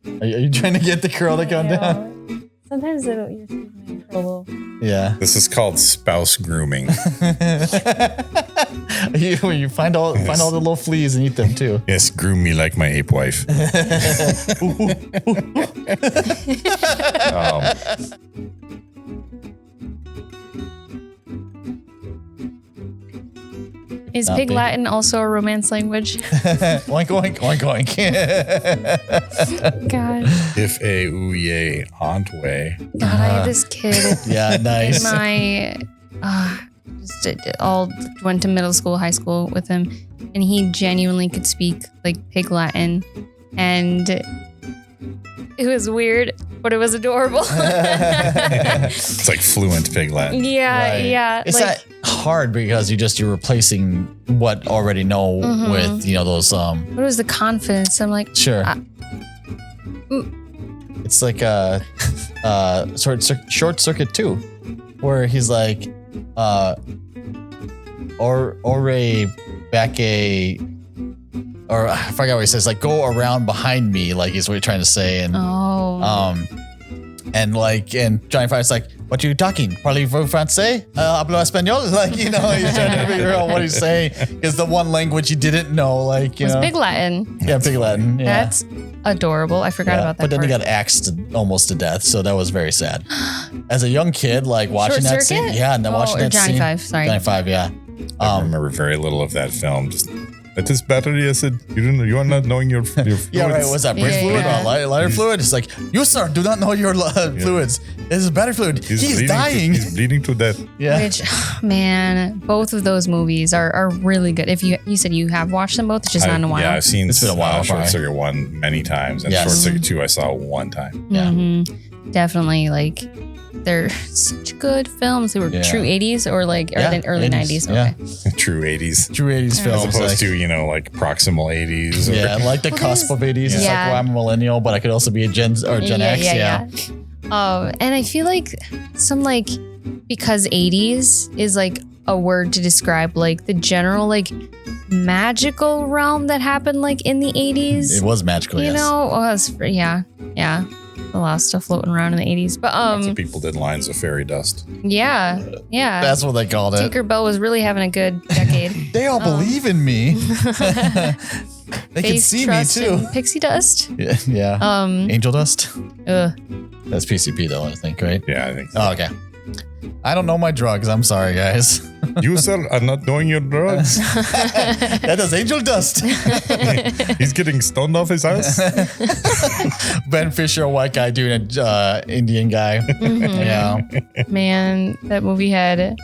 Are you trying to get the curl to come down? Sometimes it'll you're in trouble. Yeah. This is called spouse grooming. you find all the little fleas and eat them too. Yes, groom me like my ape wife. Is Pig Latin also a romance language? Oink, oink, oink, oink. God. If a ooh ye aunt way. God, I had this kid. Yeah, nice. In my, all went to middle school, high school with him, and he genuinely could speak like Pig Latin, and it was weird, but it was adorable. It's like fluent Pig Latin. Yeah, Right. yeah. It's not hard because you're replacing what already know with those What was the confidence? I'm like, sure. It's like a short circuit 2, where he's like ore back a, or I forgot what he says, like go around behind me, like is what you're trying to say. And and Johnny Five's like, what are you talking? Parlez-vous français? Hablo español? Like, he's trying to figure out what he's saying is the one language he didn't know. Like, it was Pig Latin. Yeah, Pig Latin. Yeah. That's adorable. I forgot about that. But then part. he got axed almost to death, so that was very sad. As a young kid, like watching Short that Circuit? scene, yeah, and then watching that Johnny scene. Five, sorry. Johnny Five, yeah. I remember very little of that film. Just it is battery acid. You are not knowing your fluids. Yeah, right. Was that brake fluid or lighter fluid? It's like, you, sir, do not know your fluids. This is battery fluid. He's dying. He's bleeding to death. Yeah. Which, man, both of those movies are really good. If you said you have watched them both, it's just not in a while. Yeah, I've seen It's been a while, Short probably. Circuit 1 many times, and Yes. Short Circuit 2 I saw one time. Yeah. Definitely, like, they're such good films. They were true 80s or like early 90s. Okay. True 80s. True 80s films. As opposed to, like proximal 80s. Or, Yeah, like the cusp of 80s. It's like, Yeah. well, I'm a millennial, but I could also be a Gen X. Yeah. And I feel like because 80s is like a word to describe like the general like magical realm that happened like in the 80s. It was magical, You yes. know, yeah. A lot of stuff floating around in the 80s. But lots of people did lines of fairy dust. yeah. That's what they called it. Tinkerbell was really having a good decade. They all believe in me. They can see me too. Pixie dust. Yeah. Angel dust. Ugh. That's PCP though, I think, right? Yeah, I think so. Oh, okay. I don't know my drugs. I'm sorry, guys. You, sir, are not knowing your drugs. That is angel dust. He's getting stoned off his ass. Ben Fisher, a white guy doing an Indian guy. Yeah. Man, that movie had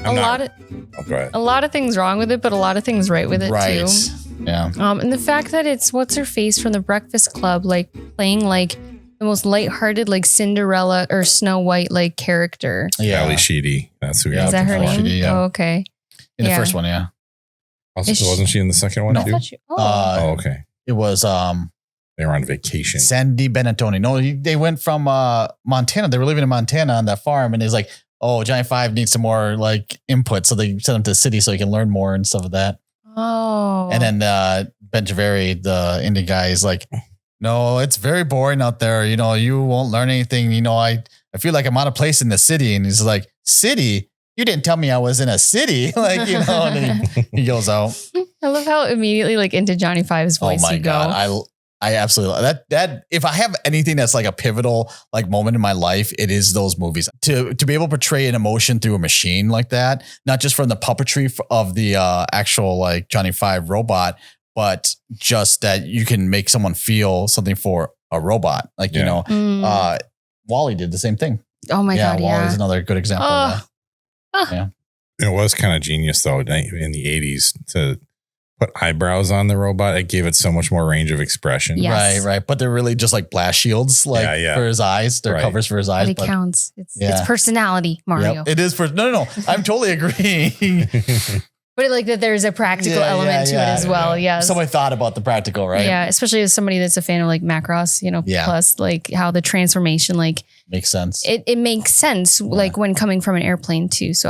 a lot of things wrong with it, but a lot of things right with it Right. too. Yeah. And the fact that it's what's her face from The Breakfast Club, like playing like the most lighthearted, like Cinderella or Snow White like character. Yeah. Ali Sheedy. That's who. Is that her name? Sheedy, yeah. Oh, okay. In the first one, yeah. Also, wasn't she in the second one No. too? Oh, Okay. It was They were on vacation. Sandy Benettoni. No, they went from Montana. They were living in Montana on that farm, and it's like, oh, Johnny Five needs some more like input, so they sent him to the city so he can learn more and stuff of that. Oh. And then Ben Javeri, the Indian guy, is like, no, it's very boring out there. You won't learn anything. I feel like I'm out of place in the city. And he's like, city? You didn't tell me I was in a city. And then he goes out. I love how immediately like into Johnny Five's voice Oh my you go. God. I absolutely that if I have anything that's like a pivotal like moment in my life, it is those movies. To be able to portray an emotion through a machine like that, not just from the puppetry of the actual like Johnny Five robot, but just that you can make someone feel something for a robot. Like, Wall-E did the same thing. Oh my God. Wall-E Yeah. is another good example of that. Yeah. It was kind of genius though in the 80s to put eyebrows on the robot. It gave it so much more range of expression. Yes. Right. But they're really just like blast shields, like for his eyes. They're covers for his eyes. But it counts. It's personality, Mario. Yep, it is for no. I'm totally agreeing. But like that there's a practical element to it as well. Yeah. Somebody thought about the practical, right? Yeah. Especially as somebody that's a fan of like Macross, plus like how the transformation, like makes sense. It makes sense. Like when coming from an airplane too. So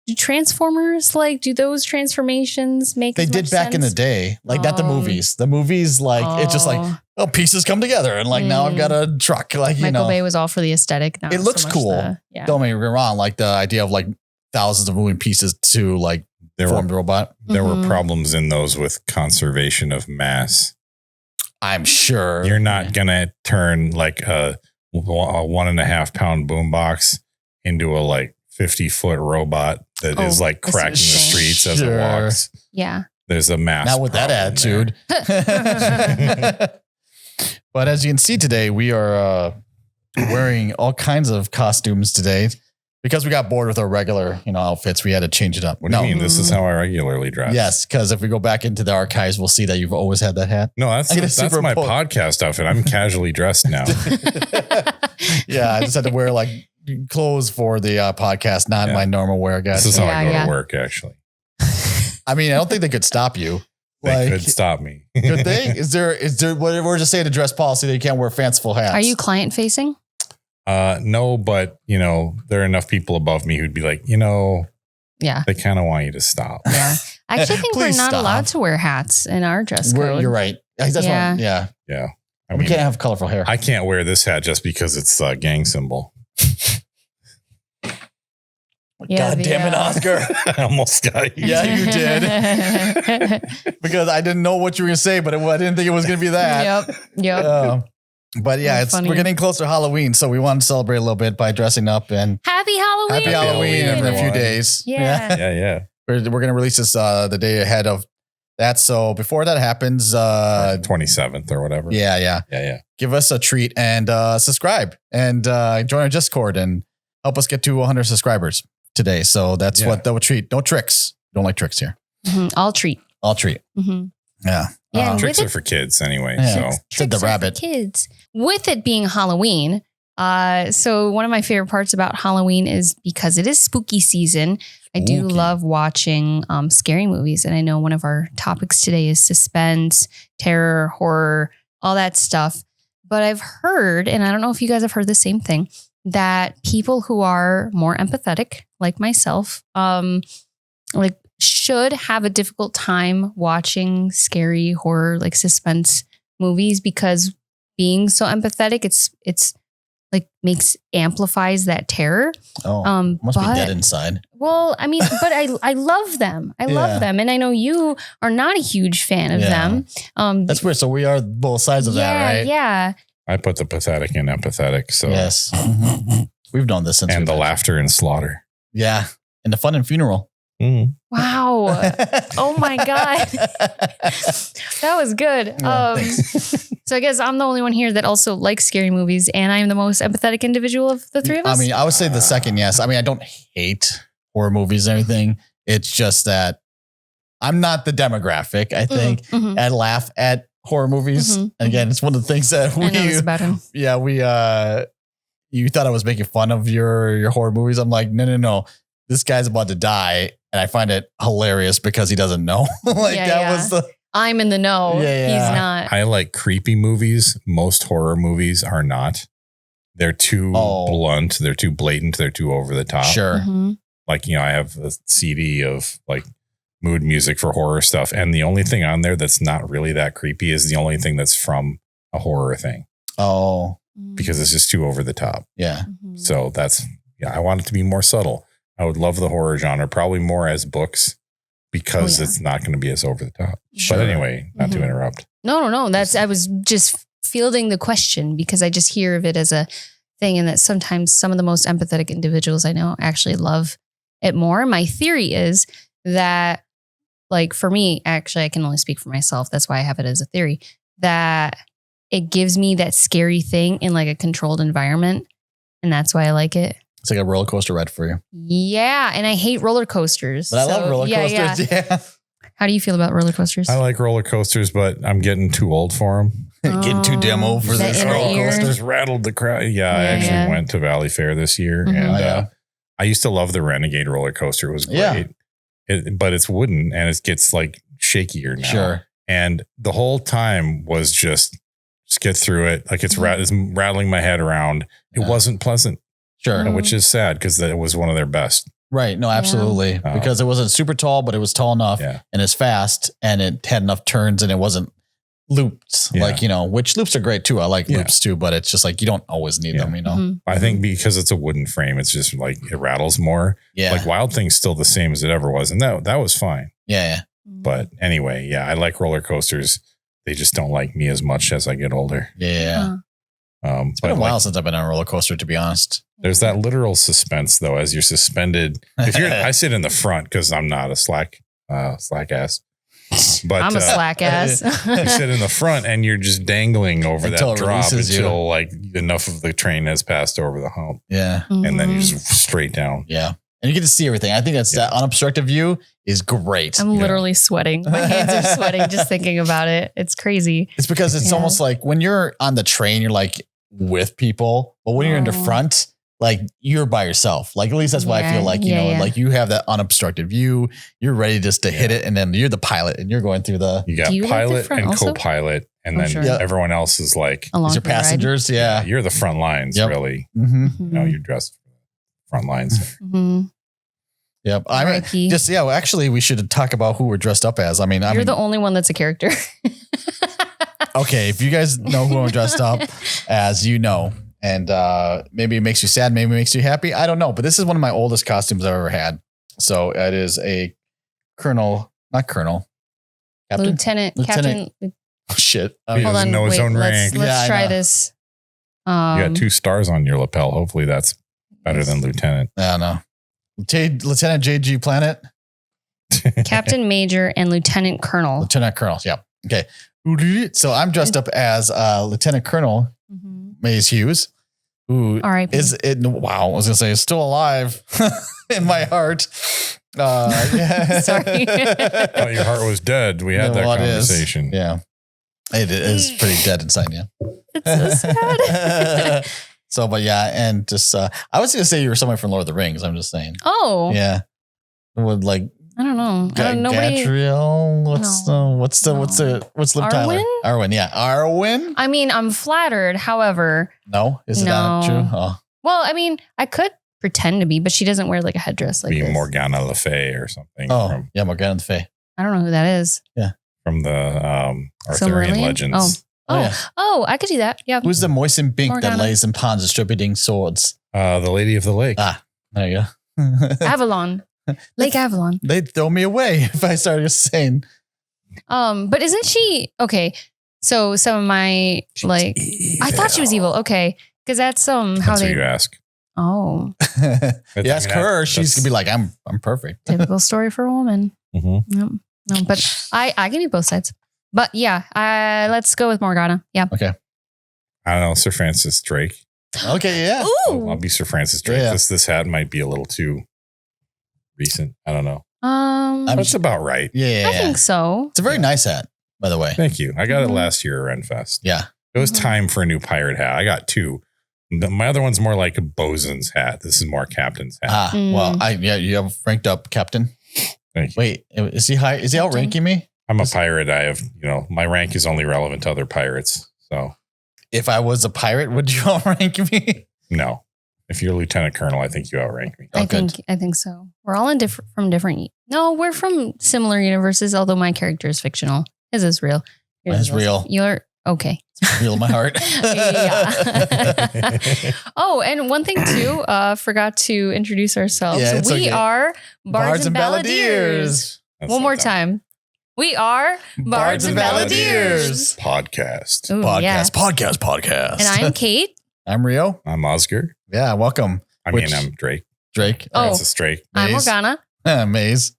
do Transformers do those transformations make They did back in the day, like not the movies. The movies, like it's just like well, pieces come together and like now I've got a truck. Like, Michael Bay was all for the aesthetic. It looks cool. Don't make me wrong. Like the idea of like thousands of moving pieces to like form the robot. There were problems in those with conservation of mass. I'm sure you're not going to turn like a 1.5 pound boombox into a like 50-foot robot that is like cracking the streets as it walks. Yeah. There's a mass. Not with that attitude. But as you can see today, we are wearing all kinds of costumes today because we got bored with our regular, outfits. We had to change it up. What do you mean? This is how I regularly dress. Yes, because if we go back into the archives, we'll see that you've always had that hat. No, that's my podcast outfit. I'm casually dressed now. Yeah, I just had to wear like clothes for the podcast, not my normal wear, guys. This is how I go to work, actually. I mean, I don't think they could stop you. They could stop me. Good thing. Is there? We're just saying a dress policy that you can't wear fanciful hats. Are you client facing? No, but there are enough people above me who'd be like, yeah, they kind of want you to stop. Yeah, I actually think we're not allowed to wear hats in our dress code. You're right. That's yeah. We can't have colorful hair. I can't wear this hat just because it's a gang symbol. Yeah, God damn it, Oscar. I almost got you. Yeah, you did. Because I didn't know what you were going to say, but I didn't think it was going to be that. Yep. But yeah, we're getting closer to Halloween, so we want to celebrate a little bit by dressing up and Happy Halloween. Happy Halloween in a few days. Yeah. We're going to release this the day ahead of that. So before that happens, 27th or whatever. Yeah. Give us a treat and subscribe and join our Discord and help us get to 100 subscribers today. So that's what the treat. No tricks. Don't like tricks here. Mm-hmm. All treat. Mm-hmm. Yeah. Tricks are for kids anyway. Yeah. So said the rabbit. Kids. With it being Halloween. So one of my favorite parts about Halloween is because it is spooky season. I do love watching scary movies. And I know one of our topics today is suspense, terror, horror, all that stuff. But I've heard, and I don't know if you guys have heard the same thing, that people who are more empathetic, like myself, should have a difficult time watching scary horror, like suspense movies, because being so empathetic, it's like amplifies that terror. Oh, must be dead inside. Well, I mean, but I love them. I love them. And I know you are not a huge fan of them. That's weird. So we are both sides of that, right? Yeah. I put the pathetic and empathetic. So yes, we've done this since. And the laughter and slaughter. Yeah. And the fun and funeral. Mm. Wow. Oh my God. That was good. So I guess I'm the only one here that also likes scary movies, and I'm the most empathetic individual of the three of us. I mean, I would say the second, yes. I mean, I don't hate horror movies or anything. It's just that I'm not the demographic, I think. I laugh at horror movies. And again, it's one of the things that I know this about him. Yeah, you thought I was making fun of your horror movies. I'm like, no. This guy's about to die. And I find it hilarious because he doesn't know. Was the... I'm in the know. Yeah. He's not. I like creepy movies. Most horror movies are not. They're too blunt. They're too blatant. They're too over the top. Sure. Like, I have a CD of like mood music for horror stuff. And the only thing on there that's not really that creepy is the only thing that's from a horror thing. Oh. Because it's just too over the top. Yeah. So I want it to be more subtle. I would love the horror genre, probably more as books, because it's not going to be as over the top. Sure. But anyway, not to interrupt. No. I was just fielding the question because I just hear of it as a thing, and that sometimes some of the most empathetic individuals I know actually love it more. My theory is that, like, for me, actually, I can only speak for myself. That's why I have it as a theory, that it gives me that scary thing in like a controlled environment. And that's why I like it. It's like a roller coaster ride for you. Yeah. And I hate roller coasters. But I love roller coasters. Yeah. How do you feel about roller coasters? I like roller coasters, but I'm getting too old for them. Getting too dim old for this roller coasters. Rattled the crowd. Yeah, I actually went to Valley Fair this year. And I used to love the Renegade roller coaster. It was great. But it's wooden and it gets like shakier now. Sure. And the whole time was just get through it. Like it's rattling my head around. It wasn't pleasant. Sure. Which is sad because that was one of their best. Right. No, absolutely. Because it wasn't super tall, but it was tall enough and it's fast and it had enough turns and it wasn't loops, Yeah. like, which loops are great too. I like loops too, but it's just like, you don't always need them, Mm-hmm. I think because it's a wooden frame, it's just like, it rattles more. Yeah. Like Wild Thing's still the same as it ever was. And that was fine. Yeah. But anyway, I like roller coasters. They just don't like me as much as I get older. Yeah. It's been a while since I've been on a roller coaster, to be honest. There's that literal suspense though, as you're suspended. I sit in the front because I'm not a slack ass. But I'm a slack ass. you sit in the front and you're just dangling over Until that it drop releases until you. like enough of the train has passed over the hump. Yeah. And then you Mhm. just straight down. Yeah. And you get to see everything. I think that unobstructed view is great. I'm literally sweating. My hands are sweating just thinking about it. It's crazy. It's because it's almost like when you're on the train, you're like with people, but when you're in the front, like you're by yourself. Like, at least that's why I feel like, like you have that unobstructed view. You're ready just to hit it. And then you're the pilot and you're going through you got Do you like the pilot front and also? co-pilot. And then sure. everyone else is like, Along these are for the ride. passengers. Yeah. you're the front lines, Yep. really. Mm-hmm. You're dressed for the front lines. Mhm. Yep. I mean, R.I.P. actually, we should talk about who we're dressed up as. I mean, You're the only one that's a character. okay. If you guys know who I'm dressed up as, and maybe it makes you sad, maybe it makes you happy. I don't know. But this is one of my oldest costumes I've ever had. So it is a captain. Lieutenant. Captain. Oh, shit. He Hold doesn't on. know his Wait, own let's rank. Yeah, I try know. this. You got 2 stars on your lapel. Hopefully that's better than lieutenant. I don't know. Lieutenant JG Planet. Captain Major and Lieutenant Colonel. Lieutenant Colonel. Yeah. Okay. So I'm dressed up as Lieutenant Colonel Maze Hughes, who R.I.P. is it? Wow, I was gonna say is still alive in my heart. Yeah. Sorry. Oh, your heart was dead. We had that Well, it is. conversation. Yeah, it is pretty dead inside. Yeah. It's so sad. So, but yeah, and just I was gonna say you were somebody from Lord of the Rings. I'm just saying. Oh. Yeah. Would like I don't know. Nobody. Gadriel? What's Liv Tyler? Arwen? Arwen, yeah. Arwen? I mean, I'm flattered. However, No, is it not No. true? Oh. well, I mean, I could pretend to be, but she doesn't wear like a headdress like Be this. Morgana Le Fay or something Yeah, Morgana the Fay. I don't know who that is. from the Arthurian Silmarillion? legends. Oh, yeah. Oh, I could do that. Yeah. Who's the moistened bink that Morgana. lays in ponds distributing swords? The Lady of the Lake. There you go. Avalon. Lake Avalon. They'd throw me away if I started saying. But isn't she okay? So some of my I thought she was evil. Okay, because that's how That's what they. you ask. Oh, You ask her, she's gonna be like, I'm perfect. typical story for a woman. Mhm. Yep. No, but I can do both sides. But yeah, let's go with Morgana. Yeah. Okay. I don't know, Sir Francis Drake. Okay, yeah. Ooh. I'll be Sir Francis Drake. Yeah. This hat might be a little too recent. I don't know. I'm- That's about right. Yeah. I think so. It's a very nice hat, by the way. Thank you. I got it Mhm. last year at Renfest. Yeah. It was Mhm. time for a new pirate hat. I got 2. My other one's more like a bosun's hat. This is more captain's hat. Well, you have ranked up captain. Thank you. Wait, is he high? Is he outranking me? I'm a pirate. I have, my rank is only relevant to other pirates. So If I was a pirate, would you outrank me? no. If you're Lieutenant Colonel, I think you outrank me. Oh, I think so. We're all in from different. No, we're from similar universes. Although my character is fictional. His is real. Yours Mine's real. You're okay. Real in my heart. Yeah. Oh, and one thing too, forgot to introduce ourselves. Yeah, it's We okay. are Bards and Balladeers. That's One not more that time. We are Bards and Balladeers. Podcast. Ooh, yeah. Podcast. And I'm Kate. I'm Rio. I'm Oscar. Yeah, welcome. I Which- mean, I'm Drake. Drake. Oh. Francis Drake. I'm Maze. Morgana. Maze.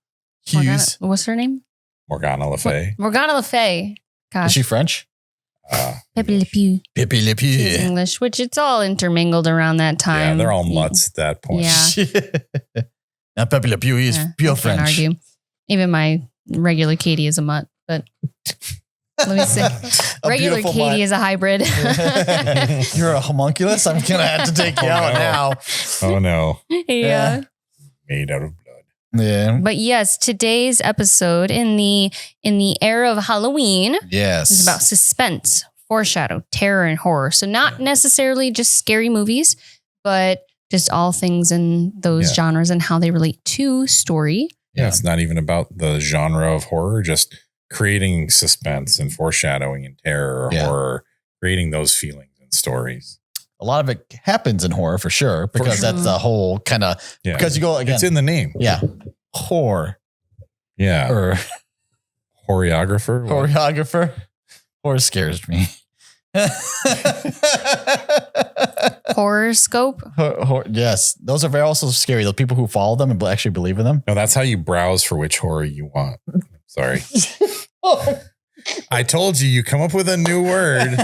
Morgana. Hughes. What's her name? Morgana Le Fay. Morgana Le Fay. Is Gosh. she French? Pepe Le Pew. Pippi Le She's Pew. English, which it's all intermingled around that Yeah, time. they're all mutts at that point. Yeah. Now Pepe Le Pew is Yeah, pure I can't French. argue. Even my regular Katie is a mutt, but let me say, A regular beautiful Katie mutt. is a hybrid. You're a homunculus? I'm going to have to take you Oh, out no. now. Oh no. Yeah. Made out of blood. Yeah. But yes, today's episode in the era of Halloween Yes. is about suspense, foreshadow, terror, and horror. So not necessarily just scary movies, but just all things in those Yeah. genres and how they relate to story. Yeah, it's not even about the genre of horror, just creating suspense and foreshadowing and terror or horror, creating those feelings and stories. A lot of it happens in horror for sure, because that's the whole kind of, because you go again. It's in the name. Yeah. Horror. Yeah. Or choreographer. Choreographer. Horror scares me. Horoscope. Yes. Those are very also scary. The people who follow them and actually believe in them. No, that's how you browse for which horror you want. Sorry. I told you come up with a new word.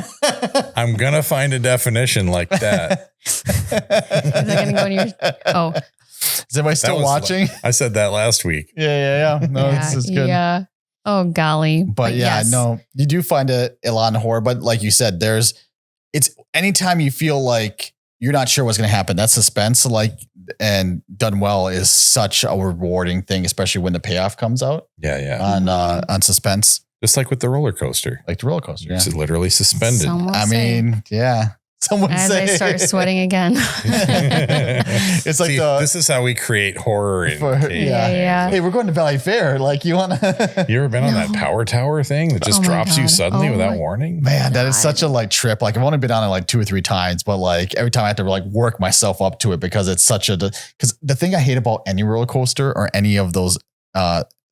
I'm going to find a definition like that. Is that going to go in your... Oh. Is anybody still watching? I said that last week. Yeah. No, this is good. Yeah. Oh, golly. But yeah, no, you do find a lot in horror. But like you said, it's anytime you feel like you're not sure what's going to happen, that suspense, like, and done well, is such a rewarding thing, especially when the payoff comes out. Yeah. On suspense. Just like with the roller coaster. Like the roller coaster. Yeah. It's literally suspended. I mean, yeah. Someone As say. I start sweating again. It's like this is how we create horror. Yeah. Hey, we're going to Valley Fair. Like, you want to? You ever been on that power tower thing that just drops you suddenly without warning? Man, that is such a like trip. Like, I've only been on it like 2 or 3 times, but like every time I have to like work myself up to it, because it's such a. Because the thing I hate about any roller coaster or any of those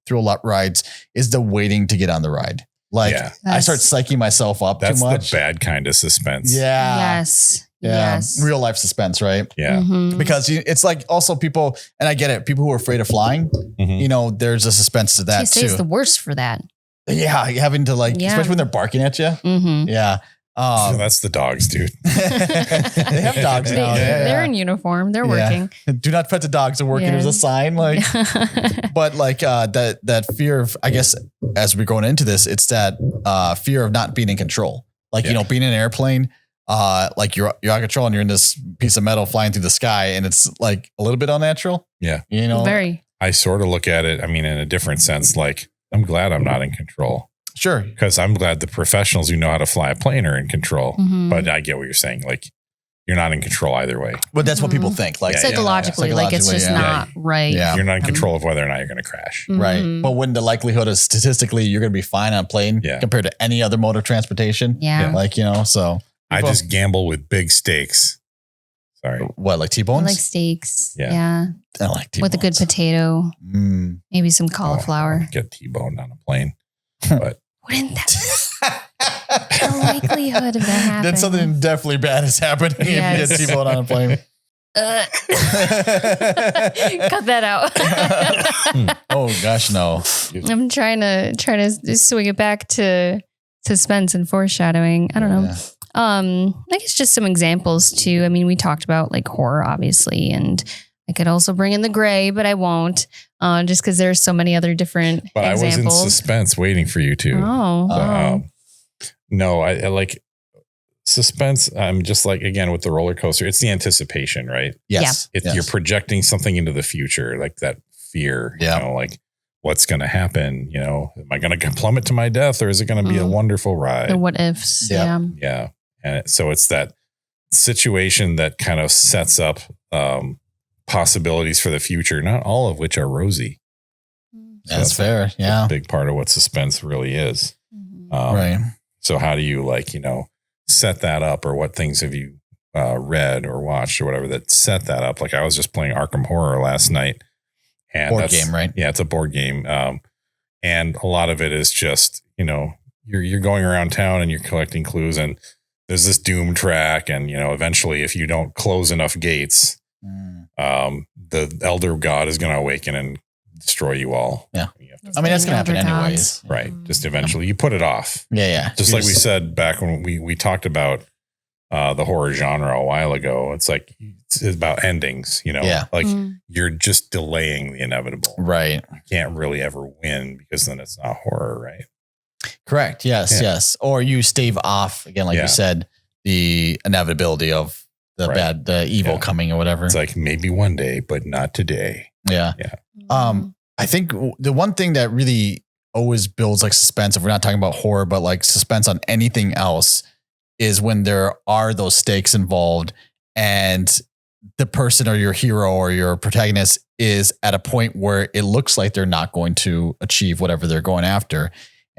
thrill rides is the waiting to get on the ride. Like, I start psyching myself up too much. That's the bad kind of suspense. Yeah. Yes. Yeah. Yes. Real life suspense, right? Yeah. Mm-hmm. Because it's like also people, and I get it, people who are afraid of flying, you know, there's a suspense to that too. It's the worst for that. Yeah. Having to like, especially when they're barking at you. Mm-hmm. Yeah. So that's the dogs, dude. They have dogs now. They're in uniform. They're working. Do not pet the dogs. They're working. There's a sign like, but like that fear of, I guess, as we're going into this, it's that fear of not being in control. Like, you know, being in an airplane, like you're out of control and you're in this piece of metal flying through the sky, and it's like a little bit unnatural. Yeah. You know, very. I sort of look at it, I mean, in a different sense, like I'm glad I'm not in control. Sure. Because I'm glad the professionals who know how to fly a plane are in control. Mm-hmm. But I get what you're saying. Like, you're not in control either way. But that's what people think. Like psychologically, like it's just not right. Yeah. You're not in control of whether or not you're going to crash. Mm-hmm. Right. But when the likelihood is statistically you're going to be fine on a plane compared to any other mode of transportation. Yeah. Like, you know, so. I just gamble with big steaks. Sorry. What, like T-bones? I like steaks. Yeah. I like T-bones. With a good potato. Maybe some cauliflower. Get T-boned on a plane. But wouldn't that the likelihood of that happening? Then something definitely bad is happening if you get T-boned on a plane. Cut that out. Oh gosh, no. I'm trying to swing it back to suspense and foreshadowing. I don't know. I guess just some examples too. I mean, we talked about like horror, obviously, and I could also bring in the gray, but I won't, just because there's so many other different examples. I was in suspense waiting for you to. No, I like suspense. I'm just like, again, with the roller coaster, it's the anticipation, right? Yes. You're projecting something into the future, like that fear, you know, like what's going to happen? You know, am I going to plummet to my death, or is it going to be a wonderful ride? The what ifs. Yeah. And so it's that situation that kind of sets up possibilities for the future, not all of which are rosy. So that's fair. Yeah. A big part of what suspense really is. Right. So how do you set that up, or what things have you read or watched or whatever that set that up? Like I was just playing Arkham Horror last night. And board game, right? Yeah, it's a board game. And a lot of it is just, you know, you're going around town and you're collecting clues, and there's this doom track. And, you know, eventually if you don't close enough gates, the elder god is going to awaken and destroy you all. Yeah. I mean, that's going to happen anyways. Right. Just eventually you put it off. Yeah. Just like we said back when we talked about the horror genre a while ago. It's like, it's about endings, you know, like you're just delaying the inevitable. Right. You can't really ever win, because then it's not horror, right? Correct. Yes. Or you stave off, again, like you said, the inevitability of the evil coming or whatever. It's like maybe one day, but not today. Yeah. I think the one thing that really always builds like suspense, if we're not talking about horror, but like suspense on anything else, is when there are those stakes involved and the person or your hero or your protagonist is at a point where it looks like they're not going to achieve whatever they're going after.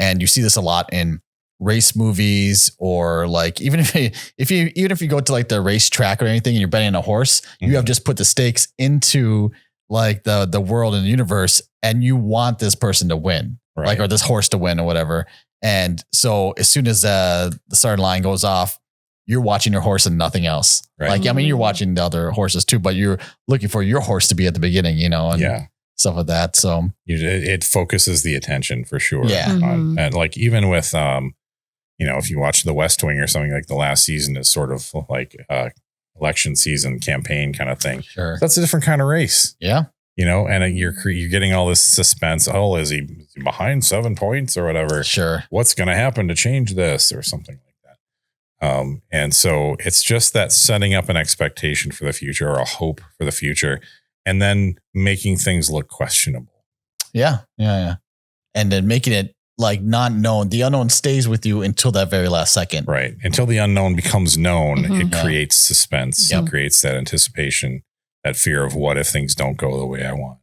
And you see this a lot in race movies, or like even if you go to like the racetrack or anything and you're betting on a horse, you have just put the stakes into like the world and the universe, and you want this person to win, like, or this horse to win or whatever. And so as soon as the starting line goes off, you're watching your horse and nothing else. Right. Like, I mean, you're watching the other horses too, but you're looking for your horse to be at the beginning, you know, and stuff like that. So it focuses the attention for sure. Yeah. And like, even with, you know, if you watch The West Wing or something, like the last season is sort of like election season campaign kind of thing. Sure. That's a different kind of race. Yeah. You know, and you're getting all this suspense. Oh, is he behind 7 points or whatever? Sure. What's going to happen to change this or something like that? And so it's just that setting up an expectation for the future, or a hope for the future, and then making things look questionable. Yeah. And then making it like not known. The unknown stays with you until that very last second. Right. Until the unknown becomes known, it creates suspense. It creates that anticipation, that fear of what if things don't go the way I want.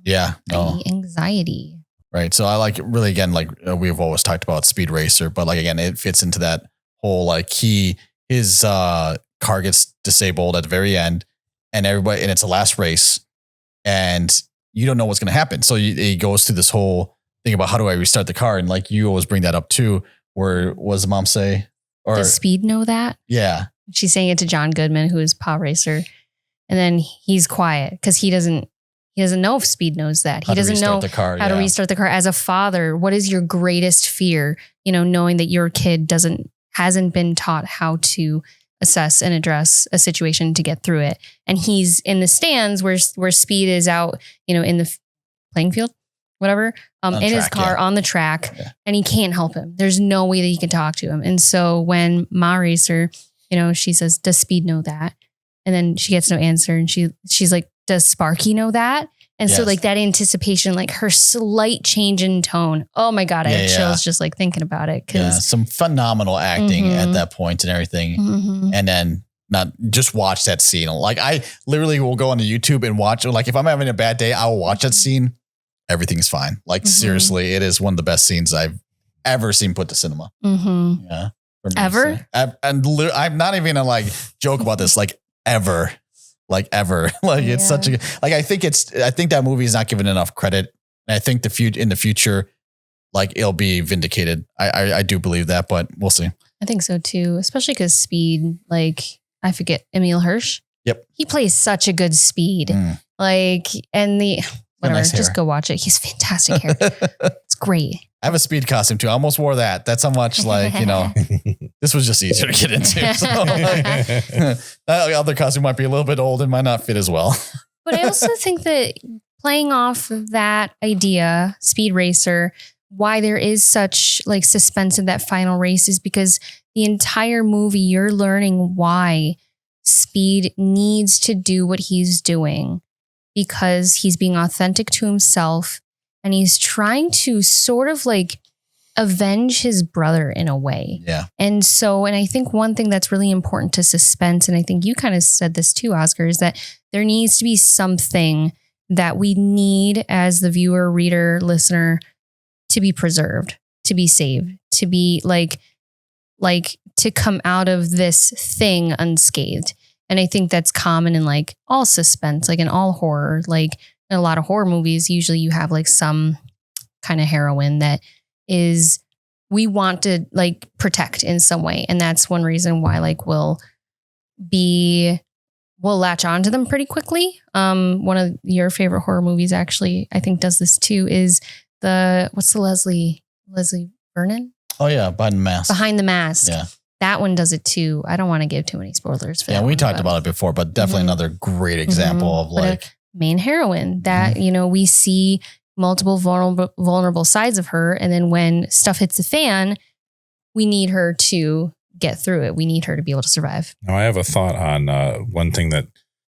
Yeah. The anxiety. Right. So I like, really, again, like we've always talked about Speed Racer, but like, again, it fits into that whole, like his car gets disabled at the very end, and everybody, and it's the last race, and you don't know what's going to happen. So he goes through this whole thing about how do I restart the car? And like, you always bring that up too, where what does the mom say? Or does Speed know that? Yeah. She's saying it to John Goodman, who is Paw Racer. And then he's quiet because he doesn't know if Speed knows that. He doesn't know how to restart the car. As a father, what is your greatest fear? You know, knowing that your kid hasn't been taught how to assess and address a situation to get through it. And he's in the stands where Speed is out, you know, in the playing field, whatever, in his car on the track, and he can't help him. There's no way that he can talk to him. And so when Ma Racer, you know, she says, does Speed know that? And then she gets no answer. And she's like, does Sparky know that? And so like that anticipation, like her slight change in tone. Oh my God, I had chills just like thinking about it. Some phenomenal acting at that point and everything. And then not just watch that scene. Like I literally will go onto YouTube and watch, like if I'm having a bad day, I will watch that scene. Everything's fine. Like seriously, it is one of the best scenes I've ever seen put to cinema. Yeah. Ever? And I'm not even gonna like joke about this. Like ever. Like it's such a, like, I think that movie is not given enough credit. And I think in the future, like it'll be vindicated. I do believe that, but we'll see. I think so too, especially because Speed, like I forget, Emil Hirsch. Yep. He plays such a good Speed. Like, and whatever, nice just go watch it. He's fantastic hair. It's great. I have a Speed costume too. I almost wore that. That's how much, like, you know, this was just easier to get into. So like, that other costume might be a little bit old and might not fit as well. But I also think that playing off of that idea, Speed Racer, why there is such like suspense in that final race is because the entire movie, you're learning why Speed needs to do what he's doing, because he's being authentic to himself. And he's trying to sort of like avenge his brother in a way. Yeah. And I think one thing that's really important to Suspense, and I think you kind of said this too, Oscar, is that there needs to be something that we need as the viewer, reader, listener to be preserved, to be saved, to be like to come out of this thing unscathed. And I think that's common in like all suspense, like in all horror, like in a lot of horror movies, usually you have like some kind of heroine that we want to like protect in some way. And that's one reason why like we'll latch onto them pretty quickly. One of your favorite horror movies actually, I think does this too, is what's the Leslie Vernon? Oh yeah. Behind the Mask. Yeah. That one does it too. I don't want to give too many spoilers for that. Yeah, we talked about it before, but definitely another great example of like main heroine that, you know, we see multiple vulnerable sides of her. And then when stuff hits the fan, we need her to get through it. We need her to be able to survive. Now, I have a thought on one thing that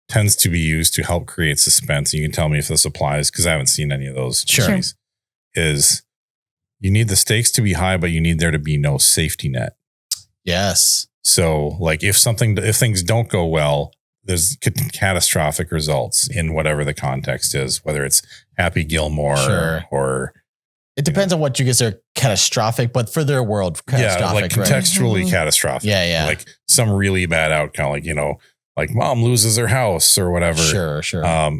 tends to be used to help create suspense. You can tell me if this applies because I haven't seen any of those. Sure. Is you need the stakes to be high, but you need there to be no safety net. Yes. So like if things don't go well, there's catastrophic results in whatever the context is, whether it's Happy Gilmore or It depends on what you consider catastrophic, but for their world, catastrophic. Like contextually catastrophic. Yeah. Like some really bad outcome, like, like mom loses her house or whatever. Sure.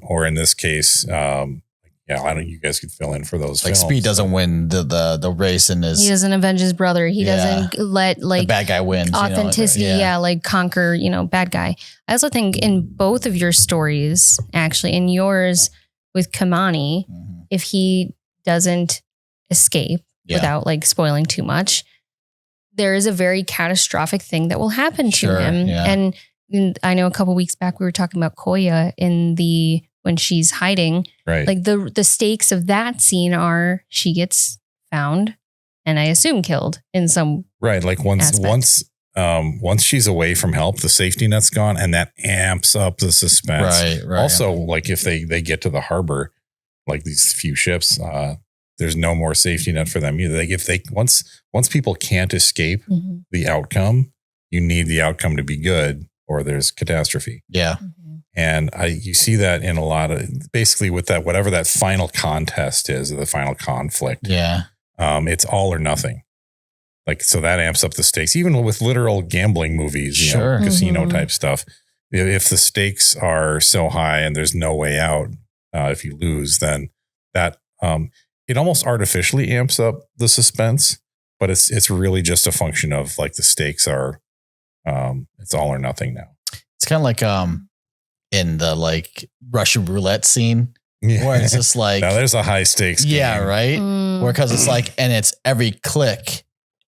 Or in this case, I don't. You guys could fill in for those. Like films. Speed doesn't win the race, and he doesn't avenge his brother. He doesn't let the bad guy wins. authenticity. Like conquer. Bad guy. I also think in both of your stories, actually, in yours with Kamani, if he doesn't escape without like spoiling too much, there is a very catastrophic thing that will happen to him. And I know a couple weeks back we were talking about Koya when she's hiding, right? Like the stakes of that scene are she gets found and I assume killed in some Like once she's away from help, the safety net's gone, and that amps up the suspense. Right. Also, like if they get to the harbor, like these few ships, there's no more safety net for them either. Like if once people can't escape the outcome, you need the outcome to be good, or there's catastrophe. Yeah. And you see that in a lot of, basically with that, whatever that final contest is, or the final conflict. Yeah. It's all or nothing. Like, so that amps up the stakes, even with literal gambling movies, casino type stuff. If the stakes are so high and there's no way out, if you lose, then that, it almost artificially amps up the suspense, but it's really just a function of like the stakes are, it's all or nothing now. It's kind of like, in the like Russian roulette scene where it's just like, now there's a high stakes game. Yeah, right. Where because it's like, and it's every click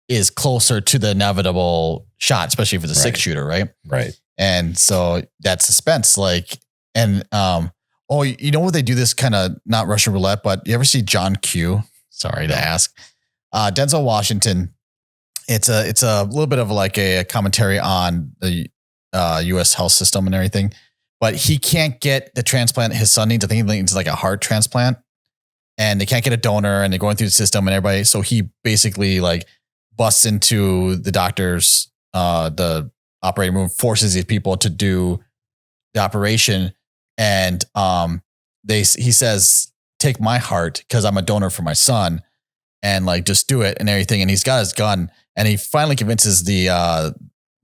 is closer to the inevitable shot, especially for the 6-shooter, right? Right. And so that suspense, like, and you know what they do this kind of not Russian roulette, but you ever see John Q? Sorry to ask. Denzel Washington. It's a little bit of like a commentary on the U.S. health system and everything. But he can't get the transplant his son needs. I think he needs like a heart transplant, and they can't get a donor, and they're going through the system and everybody. So he basically like busts into the doctor's, the operating room, forces these people to do the operation. And he says, take my heart because I'm a donor for my son, and like, just do it and everything. And he's got his gun, and he finally convinces the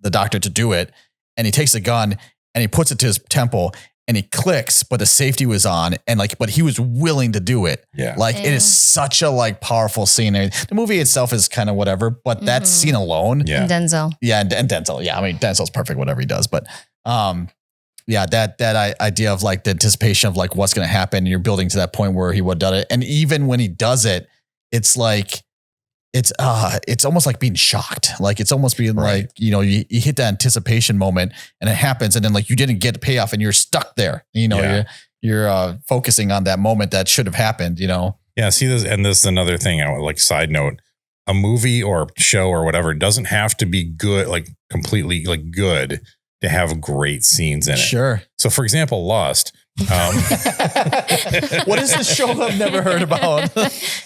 doctor to do it. And he takes the gun and he puts it to his temple, and he clicks, but the safety was on, and like, but he was willing to do it. Yeah. Like it is such a like powerful scene. The movie itself is kind of whatever, but that scene alone. Yeah. And Denzel. Yeah. And Denzel. Yeah. I mean, Denzel's perfect, whatever he does, but that idea of like the anticipation of like what's going to happen. And you're building to that point where he would have done it. And even when he does it, it's like, it's almost like being shocked. Like it's almost being like, you hit that anticipation moment and it happens. And then like, you didn't get the payoff and you're stuck there, you're focusing on that moment that should have happened, Yeah. See this. And this is another thing I would like side note, a movie or show or whatever doesn't have to be good, like completely like good to have great scenes in it. Sure. So for example, Lost. What is this show I've never heard about?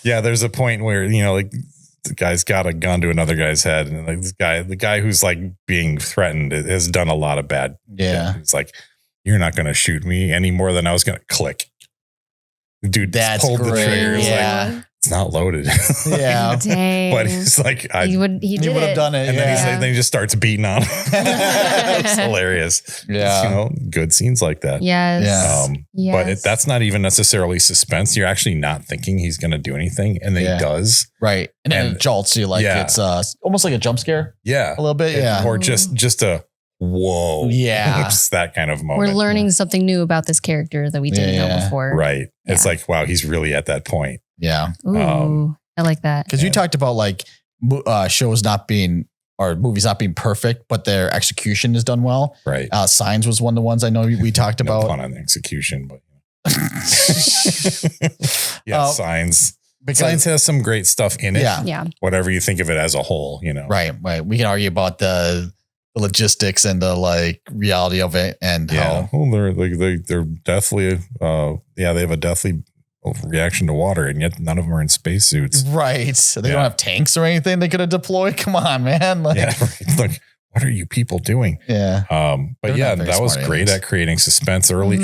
Yeah. There's a point where, like, the guy's got a gun to another guy's head, and like the guy who's like being threatened has done a lot of bad. Yeah. It's like, you're not going to shoot me any more than I was going to click. Dude, that's pulled great. the trigger. Yeah. Like, it's not loaded. Yeah. Dang. But he's like, he would have done it. and then he just starts beating on him. It's hilarious. Yeah. Good scenes like that. Yes. But that's not even necessarily suspense. You're actually not thinking he's going to do anything, and then he does. Right. And then it jolts you like it's almost like a jump scare. Yeah. A little bit. Yeah. Or just a whoa. Yeah. It's that kind of moment. We're learning something new about this character that we didn't know before. Right. It's like, wow, he's really at that point. Yeah. Ooh, I like that. Because you talked about like shows not being or movies not being perfect, but their execution is done well. Right. Signs was one of the ones I know we talked about. No pun on execution, but Signs. Because Signs has some great stuff in it. Yeah. Whatever you think of it as a whole, Right. We can argue about the logistics and the like reality of it and how. Well, they're deathly they have a deathly reaction to water, and yet none of them are in spacesuits. Right. So they don't have tanks or anything they could have deployed. Come on, man. Like, Right. Look, what are you people doing? Yeah. But that was great at creating suspense early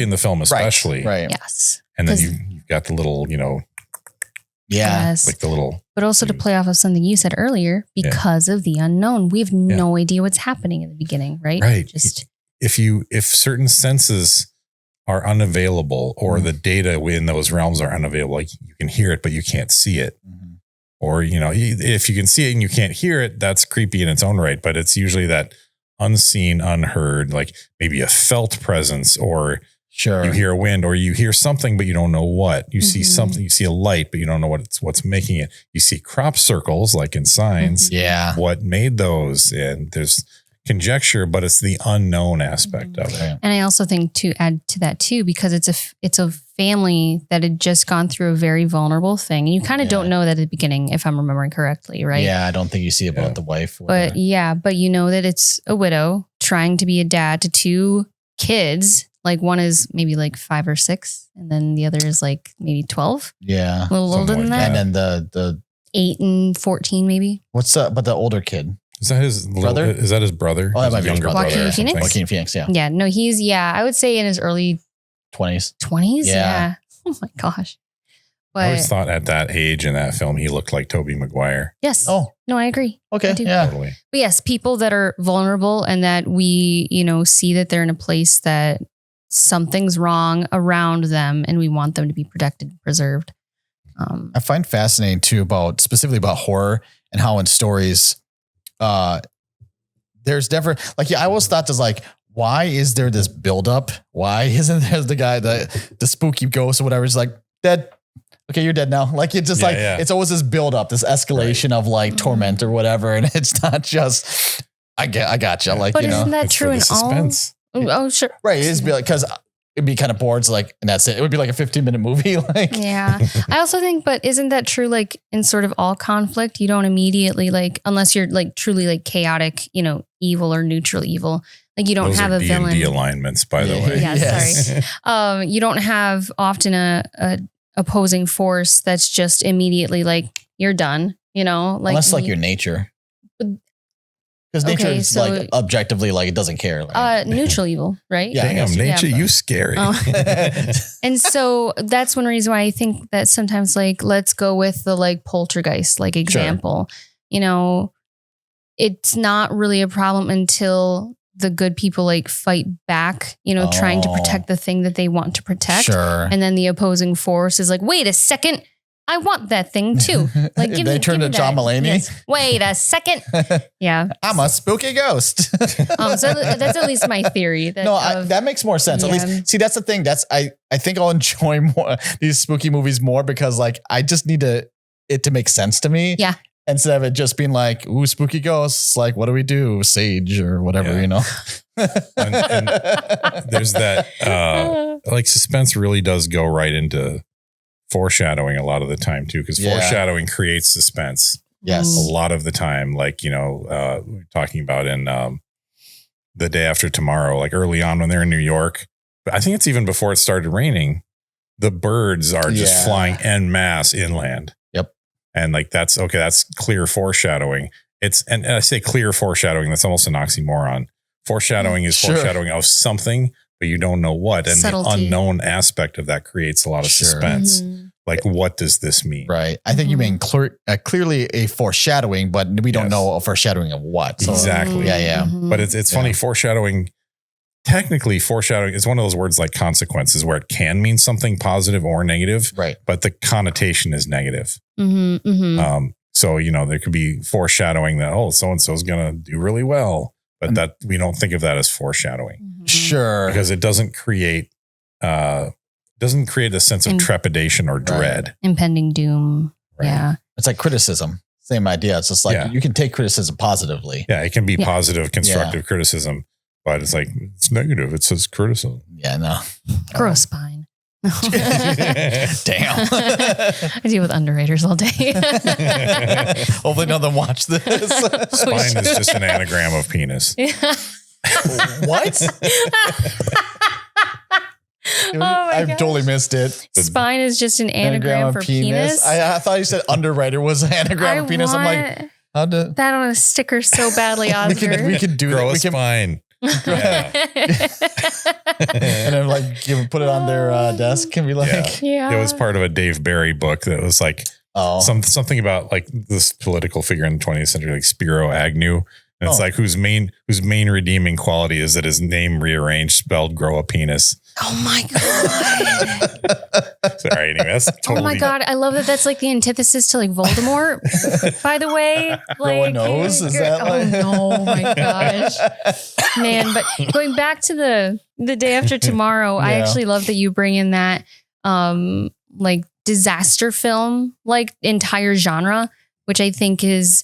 in the film, especially. Right. Yes. And then you've got the little, Yeah. Yes. Like the little. But also to play off of something you said earlier, because of the unknown, we have no idea what's happening in the beginning, right? Right. Just If certain senses are unavailable or the data in those realms are unavailable, like you can hear it, but you can't see it. Or, if you can see it and you can't hear it, that's creepy in its own right. But it's usually that unseen, unheard, like maybe a felt presence, or you hear a wind, or you hear something, but you don't know what. You see something, you see a light, but you don't know what's making it. You see crop circles like in signs. Yeah. What made those? And there's conjecture, but it's the unknown aspect of it. And I also think to add to that too, because it's a family that had just gone through a very vulnerable thing. And you kind of don't know that at the beginning, if I'm remembering correctly, right? Yeah, I don't think you see about the wife. But but you know that it's a widow trying to be a dad to 2 kids. Like one is maybe like 5 or 6, and then the other is like maybe 12. Yeah. A little older than that. And then the 8 and 14 maybe. but the older kid? Is that his brother? Is that his brother? Oh, that might be his younger brother. Joaquin Phoenix? Joaquin Phoenix, yeah. Yeah, no, he's I would say in his early 20s. 20s. Yeah. Yeah. Oh my gosh. I always thought at that age in that film, he looked like Tobey Maguire. Yes. Oh. No, I agree. Okay. I do. Yeah. Totally. But yes, people that are vulnerable and that we, see that they're in a place that something's wrong around them and we want them to be protected and preserved. I find fascinating too specifically about horror and how in stories, there's never I always thought there's why is there this buildup? Why isn't there the guy, the spooky ghost or whatever is dead? Okay, you're dead now. It's just it's always this buildup, this escalation of torment or whatever. And it's not just, I gotcha. But isn't that true in suspense. all? Oh, sure. Right. It's because it'd be kind of bored. So and that's it. It would be like a 15-minute movie. Yeah. I also think, but isn't that true? In sort of all conflict, you don't immediately unless you're truly chaotic, evil or neutral evil. You don't Those have are a villain. BNB alignments, by the way. Yeah, Yes. sorry. You don't have often a opposing force that's just immediately you're done. Unless your nature. Because nature is objectively it doesn't care. Neutral evil, right? Yeah. Damn, nature, you scary. Oh. And so that's one reason why I think that sometimes let's go with the poltergeist example. It's not really a problem until the good people Oh. fight back, trying to protect the thing that they want to protect. Sure. And then the opposing force is wait a second. I want that thing too. They turn to John Mulaney. Yes. Wait a second. Yeah. I'm a spooky ghost. So that's at least my theory. That makes more sense. At least, see, that's the thing. I think I'll enjoy more these spooky movies more because I just need it to make sense to me. Yeah. Instead of it just being ooh, spooky ghosts. What do we do? Sage or whatever, and there's that, suspense really does go right into foreshadowing a lot of the time too, because foreshadowing creates suspense. Yes. A lot of the time, we're talking about in The Day After Tomorrow, early on when they're in New York, but I think it's even before it started raining, the birds are just flying en masse inland. Yep. And that's clear foreshadowing. And I say clear foreshadowing, that's almost an oxymoron. Foreshadowing is foreshadowing of something, but you don't know what. And Subtlety. The unknown aspect of that creates a lot of suspense. What does this mean? Right. I think you mean clearly a foreshadowing, but we don't know a foreshadowing of what. So, Exactly. Yeah. But it's funny, foreshadowing, technically foreshadowing is one of those words like consequences where it can mean something positive or negative. Right. But the connotation is negative. So, there could be foreshadowing that, so-and-so is going to do really well. But that we don't think of that as foreshadowing. Sure. Because it doesn't create a sense of trepidation or dread. Impending doom. Right. Yeah. It's like criticism. Same idea. It's just you can take criticism positively. Yeah, it can be positive, constructive criticism, but it's negative. It says criticism. Yeah, no. Gross spine. Damn. I deal with underraters all day. Hopefully none of them watch this. Spine is just an anagram of penis. What? I've totally missed it. Spine is just an anagram for penis. I thought you said underwriter was an anagram of penis. I'm like, how to that on a sticker so badly, Oscar. we can do Grow that. a We can spine. Yeah. and then put it on their desk and be like, Yeah. It was part of a Dave Barry book that was something about like this political figure in the 20th century, like Spiro Agnew. And it's like whose main redeeming quality is that his name rearranged spelled grow a penis. Oh my God. Sorry, anyway, that's totally. Oh my God. I love that. That's like the antithesis to like Voldemort, by the way. Grow a Like, nose? Is that like? Oh no, my gosh. Man, but going back to the day after tomorrow, I actually love that you bring in that like disaster film, like entire genre, which I think is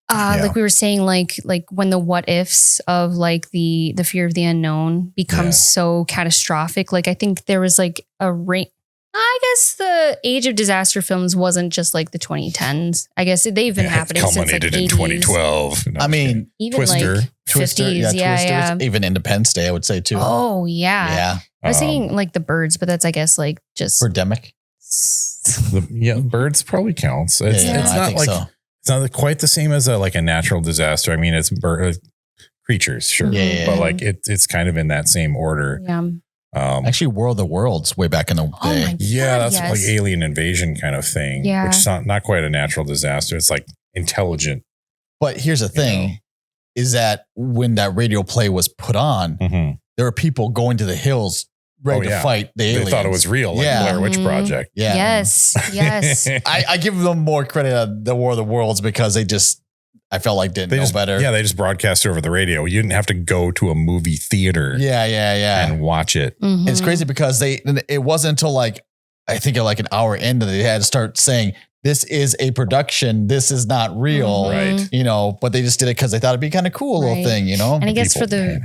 like we were saying, like when the what ifs of like the fear of the unknown becomes so catastrophic. Like I think there was like I guess the age of disaster films wasn't just like the 2010s. I guess they've been happening since like culminated 80s. in 2012. I mean, Even Twister. like 50s. Yeah. Even Independence Day, I would say too. Oh yeah. Yeah. I was thinking like the birds, but that's I guess like just Birdemic. Birds probably counts. It's I not think like so. it's not quite the same as like a natural disaster. I mean, it's creatures, sure, but like it's kind of in that same order. Yeah. Actually, War of the Worlds way back in the day. Oh my God, that's yes. like alien invasion kind of thing, Yeah. which is not quite a natural disaster. It's like intelligent. But here's the thing, is that when that radio play was put on, there were people going to the hills ready to fight the aliens. They thought it was real, like Blair Witch Project. Yeah. Yes. I give them more credit on the War of the Worlds because I felt like didn't know better. Yeah, they just broadcast it over the radio. You didn't have to go to a movie theater. Yeah. And watch it. Mm-hmm. It's crazy because it wasn't until like, I think like an hour in that they had to start saying, this is a production. This is not real. Right. You know, but they just did it because they thought it'd be kind of cool little thing, you know? And I guess for the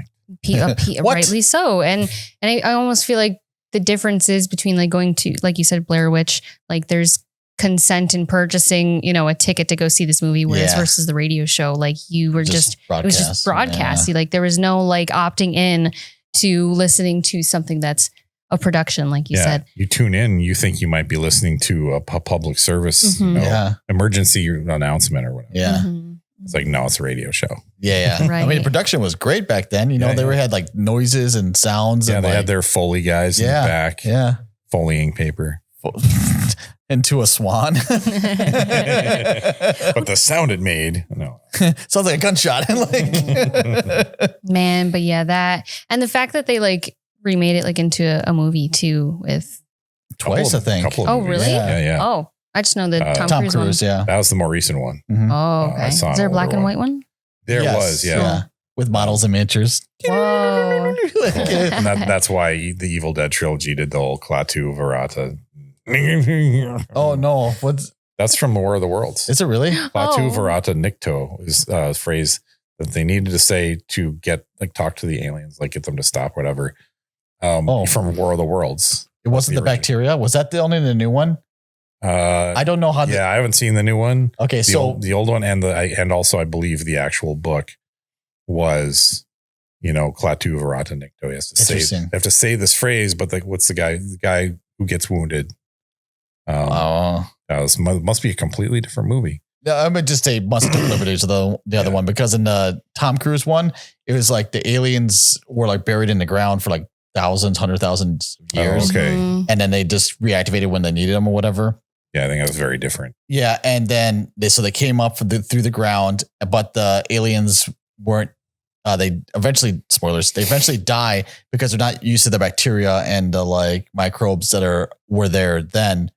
rightly so. And I almost feel like the difference is between like going to, like you said, Blair Witch, like there's consent in purchasing, you know, a ticket to go see this movie, whereas versus the radio show, like you were just it was just broadcast. Like there was no like opting in to listening to something that's a production, like you said. You tune in, you think you might be listening to a public service emergency announcement or whatever. Yeah. It's like, no, it's a radio show. Yeah. Right. I mean, the production was great back then. You know, they had like noises and sounds. Yeah, and they like, had their Foley guys in the back. Yeah. Foleying paper. Into a swan. But the sound it made, no. Sounds like a gunshot. Man, but yeah, that and the fact that they like remade it like into a movie too with twice, I think. Oh, really? Yeah. Oh, I just know the Tom Cruise one. Yeah. That was the more recent one. Oh, okay. Is there a black and white one? There was, yeah. With models and miniatures. Whoa. And that's why the Evil Dead trilogy did the whole Klaatu Verata. Oh no! That's from War of the Worlds. Is it really? Klaatu Verata Nikto is a phrase that they needed to say to get talk to the aliens, like get them to stop, whatever. From War of the Worlds. It wasn't the bacteria. Was that the new one? I don't know how. I haven't seen the new one. Okay, the old one and also I believe the actual book was, Klaatu Verata Nikto. He has to say, they have to say this phrase, but what's the guy who gets wounded? Must be a completely different movie. I would just say must have taken liberties of the other one, because in the Tom Cruise one, it was like the aliens were like buried in the ground for like thousands, 100,000 years. Okay. And then they just reactivated when they needed them or whatever. Yeah, I think that was very different. Yeah. And then they came up through the ground, but the aliens weren't, they eventually die because they're not used to the bacteria and the like microbes that were there then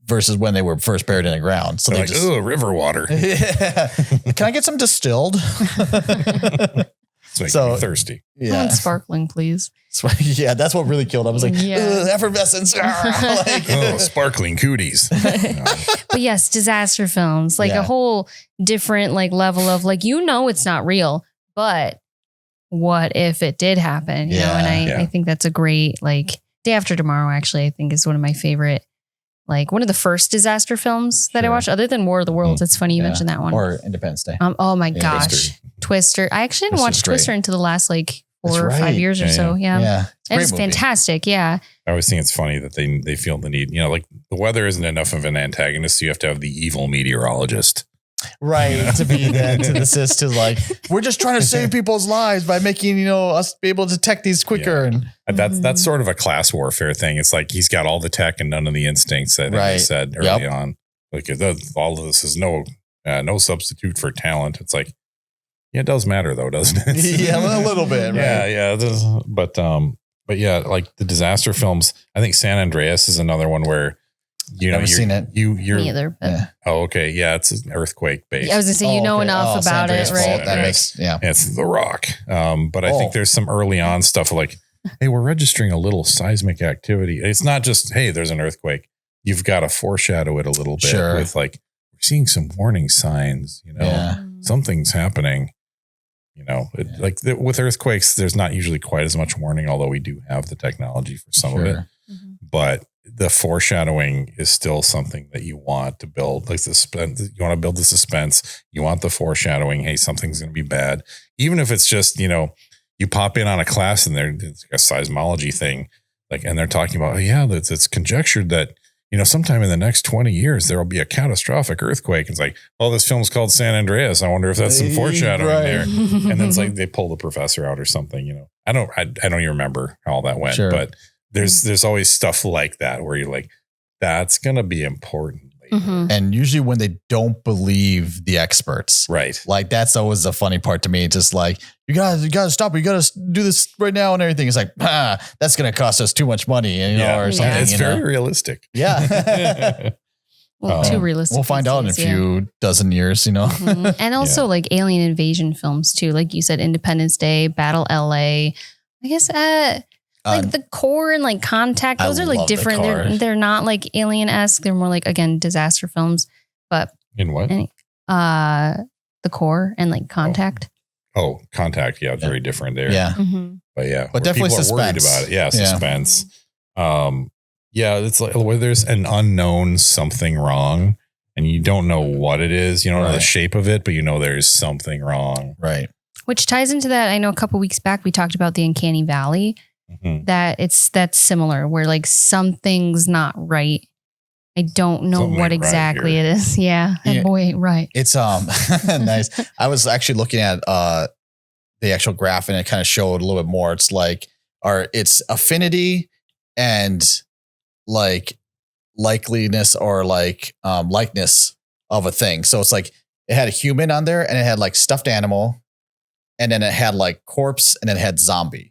versus when they were first buried in the ground. So they're like, river water. Yeah. Can I get some distilled? It's making me thirsty. Yeah. Sparkling, please. Yeah, that's what really killed. I was like, effervescence. Sparkling cooties. But yes, disaster films, like a whole different level of it's not real, but what if it did happen? You know, and I think that's a great Day After Tomorrow, actually, I think is one of my favorite. One of the first disaster films that I watched, other than War of the Worlds. It's funny you mentioned that one. Or Independence Day. Oh my gosh. Twister. I actually didn't watch Twister until the last 4 or 5 years or so. Yeah. It's fantastic. Yeah. I always think it's funny that they feel the need, the weather isn't enough of an antagonist. So you have to have the evil meteorologist. Right. To be that, to assist to we're just trying to save people's lives by making, us be able to detect these quicker. Yeah. And that's sort of a class warfare thing. It's like he's got all the tech and none of the instincts that they said early on. Like all of this is no substitute for talent. It's like, yeah, it does matter though, doesn't it? Yeah, a little bit. Right? Yeah. But yeah, like the disaster films. I think San Andreas is another one where Never seen it. You're Me either. But Oh, okay. Yeah, it's an earthquake based. I was gonna say enough about San it, Andreas right? Fault, that makes It's The Rock. But I think there's some early on stuff like, hey, we're registering a little seismic activity. It's not just, hey, there's an earthquake. You've got to foreshadow it a little bit with like, we're seeing some warning signs, something's happening. With earthquakes, there's not usually quite as much warning, although we do have the technology for some of it. Mm-hmm. But the foreshadowing is still something that you want to build. Like you want to build the suspense. You want the foreshadowing. Hey, something's going to be bad. Even if it's just, you pop in on a class and it's a seismology thing, and they're talking about, it's conjectured that, sometime in the next 20 years, there will be a catastrophic earthquake. It's like, this film's called San Andreas. I wonder if that's some foreshadowing there. And then it's like they pull the professor out or something, I don't even remember how all that went, but there's always stuff like that where you're like, that's going to be important. Mm-hmm. And usually when they don't believe the experts, right? Like that's always the funny part to me. Just like, you gotta stop. You gotta do this right now and everything. It's like, that's going to cost us too much money, or something. It's very realistic. Yeah. Well, too realistic. We'll find out in a few dozen years, Mm-hmm. And also like alien invasion films too. Like you said, Independence Day, Battle LA. I guess like The Core and like Contact, those are like different. They're not like alien-esque. They're more like, again, disaster films. But in what? The Core and like Contact. Oh, Contact. Yeah, very different there. Yeah. Mm-hmm. But definitely people suspense. are worried about it. Yeah, suspense. It's like where there's an unknown something wrong and you don't know what it is. You don't know the shape of it, but there's something wrong. Right. Which ties into that. I know a couple weeks back we talked about the Uncanny Valley. Mm-hmm. That's similar where like something's not right. I don't know what exactly it is. Yeah. That boy ain't right. It's nice. I was actually looking at the actual graph and it kind of showed a little bit more. It's like it's affinity and like likeliness or like likeness of a thing. So it's like it had a human on there and it had like stuffed animal and then it had like corpse and then it had zombie.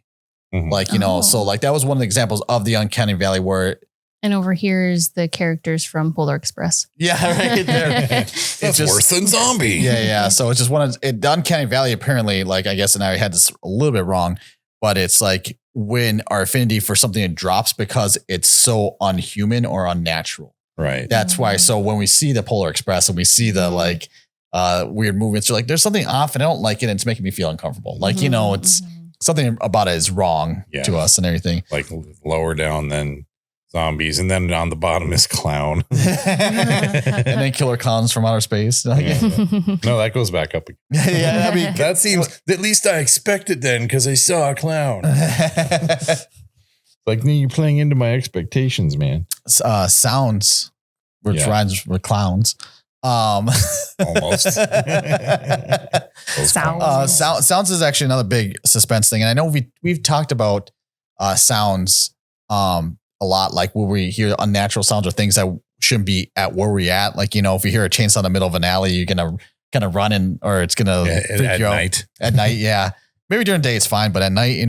Mm-hmm. So like that was one of the examples of the Uncanny Valley where. And over here is the characters from Polar Express. Yeah, right there. It's worse than zombie. Yeah. So it's just the Uncanny Valley apparently, like I guess, and I had this a little bit wrong, but it's like when our affinity for something drops because it's so unhuman or unnatural. Right. That's why. So when we see the Polar Express and we see the like weird movements, you're like, there's something off and I don't like it. And it's making me feel uncomfortable. Like, it's something about it is wrong to us and everything. Like lower down than zombies. And then on the bottom is clown. And then killer clowns from outer space. No, that goes back up again. Yeah. I mean, that seems, at least I expected then because I saw a clown. Like, you're playing into my expectations, man. Sounds, which rhymes with clowns. Almost. Sounds is actually another big suspense thing. And I know we've talked about sounds a lot, like where we hear unnatural sounds or things that shouldn't be at where we're at. Like, if you hear a chainsaw in the middle of an alley, you're going to kind of run in or it's going to freak you out. At night. Yeah. Maybe during the day it's fine, but at night,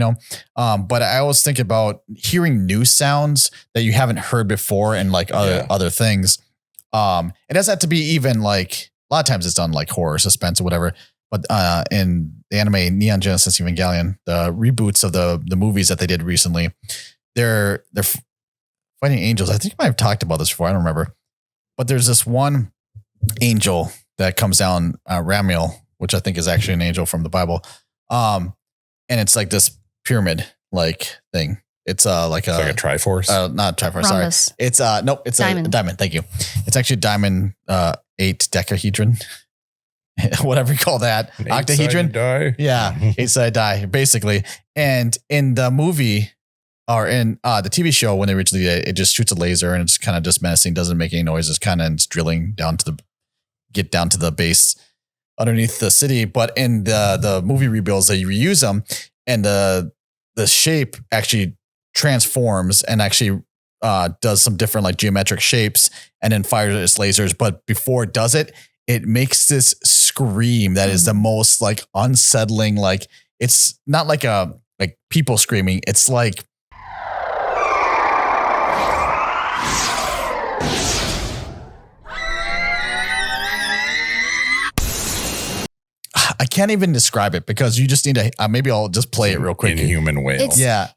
but I always think about hearing new sounds that you haven't heard before and like other things. It doesn't have to be even like a lot of times it's done like horror, suspense or whatever. But in the anime Neon Genesis Evangelion, the reboots of the movies that they did recently, they're fighting angels. I think I might have talked about this before. I don't remember. But there's this one angel that comes down, Ramiel, which I think is actually an angel from the Bible. And it's like this pyramid like thing. It's like a Triforce. Not Triforce. Rhombus. Sorry. It's it's diamond. A diamond. Thank you. It's actually diamond 8 decahedron. Whatever you call that. Octahedron. Die. Yeah. 8-sided die, basically. And in the movie or in the TV show, when they originally did it, it just shoots a laser and it's kind of just menacing, doesn't make any noise. It's kind of drilling down to the base underneath the city. But in the movie rebuilds, they reuse them and the shape actually transforms and actually does some different like geometric shapes and then fires its lasers. But before it does it, it makes this scream that is the most like unsettling. Like it's not like people screaming. It's like, I can't even describe it because you just need to, maybe I'll just play it real quick. Inhuman whale. Yes.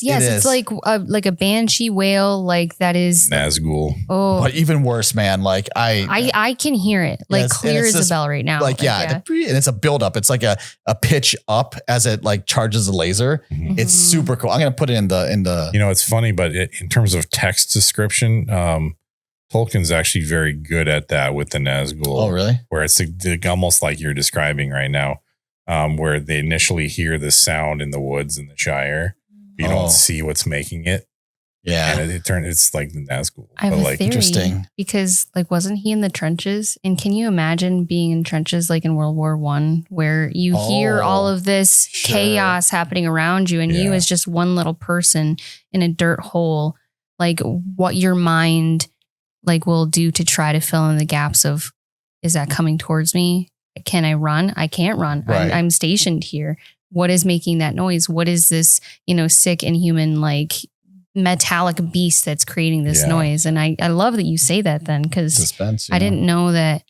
It's like a banshee whale. Like that is Nazgul. Oh, but even worse, man. Like I can hear it like clear as a bell right now. Like, and it's a buildup. It's like a pitch up as it like charges the laser. Mm-hmm. It's super cool. I'm going to put it in the, you know, it's funny, but in terms of text description, Tolkien's actually very good at that with the Nazgul. Oh, really? Where it's almost like you're describing right now, where they initially hear the sound in the woods in the Shire. But you don't see what's making it. Yeah. And it's like the Nazgul. I have a theory interesting. Because like, wasn't he in the trenches? And can you imagine being in trenches like in World War I, where you hear all of this chaos happening around you and you as just one little person in a dirt hole, like what your mind like will do to try to fill in the gaps of, is that coming towards me? Can I run? I can't run. Right. I'm stationed here. What is making that noise? What is this, sick inhuman, like metallic beast that's creating this noise? And I love that you say that then, because Suspense. I didn't know that,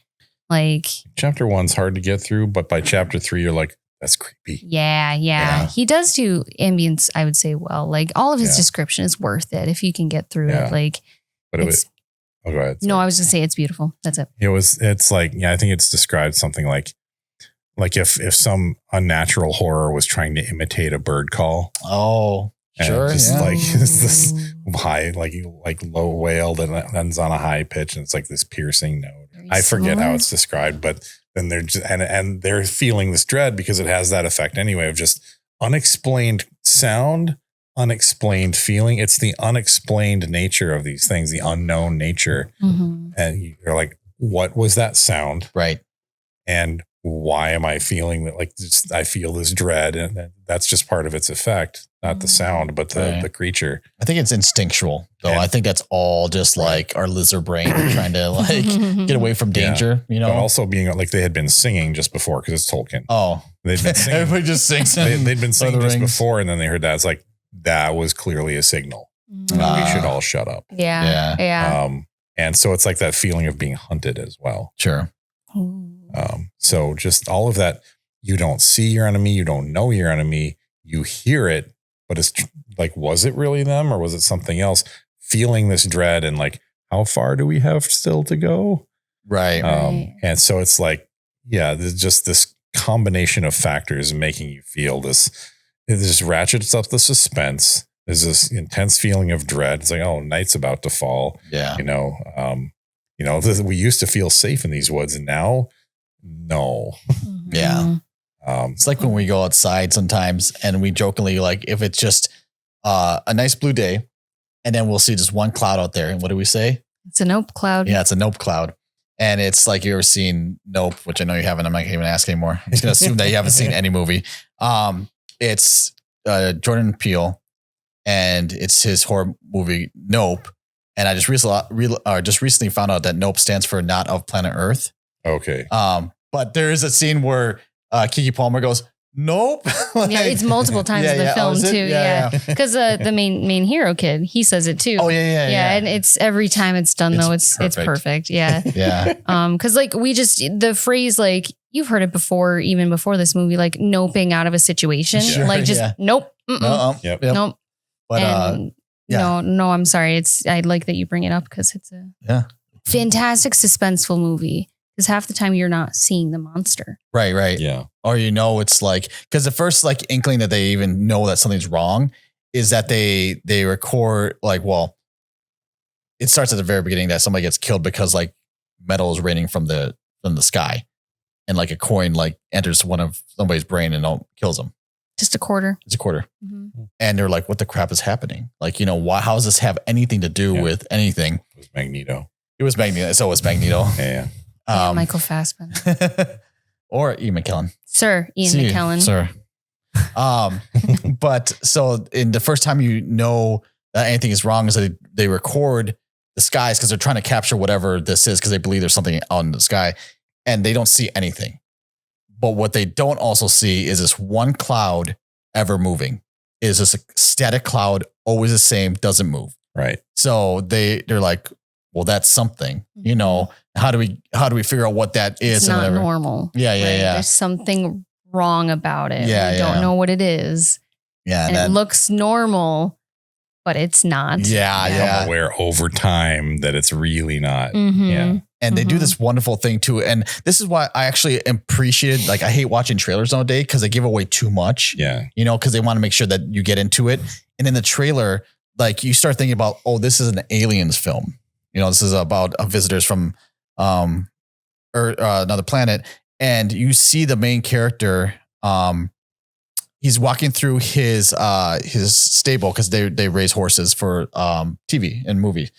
like. Chapter 1's hard to get through, but by chapter 3, you're like, that's creepy. Yeah. He does do ambience, I would say, well. Like all of his description is worth it if you can get through it. Like, but go ahead. No, I was going to say it's beautiful. That's it. It's like, I think it's described something like if some unnatural horror was trying to imitate a bird call. Oh, sure. Just like it's this high, like low wail that ends on a high pitch. And it's like this piercing note. I forget how it's described, but then they're just, and they're feeling this dread because it has that effect anyway of just unexplained sound, unexplained feeling. It's the unexplained nature of these things, the unknown nature. Mm-hmm. And you're like, what was that sound? Right. And why am I feeling that? Like, I feel this dread, and that's just part of its effect, not the sound, but the creature. I think it's instinctual, though. I think that's all just like our lizard brain trying to like get away from danger, But also being like they had been singing just before because it's Tolkien. Oh, they'd been singing. Everybody just sings. They'd been singing just before, and then they heard that. It's like, that was clearly a signal. We should all shut up. Yeah. And so it's like that feeling of being hunted as well. Sure. So just all of that, you don't see your enemy, you don't know your enemy, you hear it, but it's like, was it really them or was it something else? Feeling this dread and like, how far do we have still to go? Right. And so it's like, there's just this combination of factors making you feel this. It just ratchets up the suspense. There's this intense feeling of dread. It's like, oh, night's about to fall. Yeah. We used to feel safe in these woods, and now, no. Yeah. It's like when we go outside sometimes and we jokingly, like, if it's just a nice blue day and then we'll see just one cloud out there. And what do we say? It's a nope cloud. Yeah, it's a nope cloud. And it's like, you ever seen Nope, which I know you haven't. I'm not going to even ask anymore. I'm just going to assume that you haven't seen any movie. It's Jordan Peele, and it's his horror movie Nope. And I just recently found out that Nope stands for Not of Planet Earth. Okay. But there is a scene where Keke Palmer goes, nope. It's multiple times in the film too. Yeah. Because the main hero kid, he says it too. Oh yeah. And it's every time it's done though, it's perfect. Yeah. Yeah. Because like the phrase, like, you've heard it before, even before this movie, like noping out of a situation, like just nope. Nope. But no, I'm sorry. I like that you bring it up because it's a fantastic suspenseful movie. Because half the time you're not seeing the monster. Right. Yeah. Or it's like, because the first like inkling that they even know that something's wrong is that they record like, well, it starts at the very beginning that somebody gets killed because like metal is raining from the sky, and like a coin like enters one of somebody's brain and kills them. Just a quarter. It's a quarter. Mm-hmm. And they're like, what the crap is happening? Like, why? How does this have anything to do with anything? It was Magneto. So it was Magneto. Yeah. Michael Fassbender. Or Ian McKellen. Sir Ian McKellen. Sir. But so in the first time that anything is wrong is that they record the skies because they're trying to capture whatever this is because they believe there's something out in the sky and they don't see anything. But what they don't also see is this one cloud ever moving. Is this a static cloud, always the same, doesn't move. Right. So they're like, well, that's something, you know, how do we figure out what that is? It's and not whatever. normal. Yeah. There's something wrong about it. Yeah, We don't know what it is. Yeah. And it looks normal, but it's not. Yeah. I'm aware over time that it's really not. Mm-hmm. Yeah. And they do this wonderful thing too. And this is why I actually appreciate, like, I hate watching trailers all day because they give away too much. Yeah. You know, because they want to make sure that you get into it. And in the trailer, like, you start thinking about, oh, this is an aliens film. You know, this is about visitors from another planet. And you see the main character. He's walking through his stable because they raise horses for TV and movies.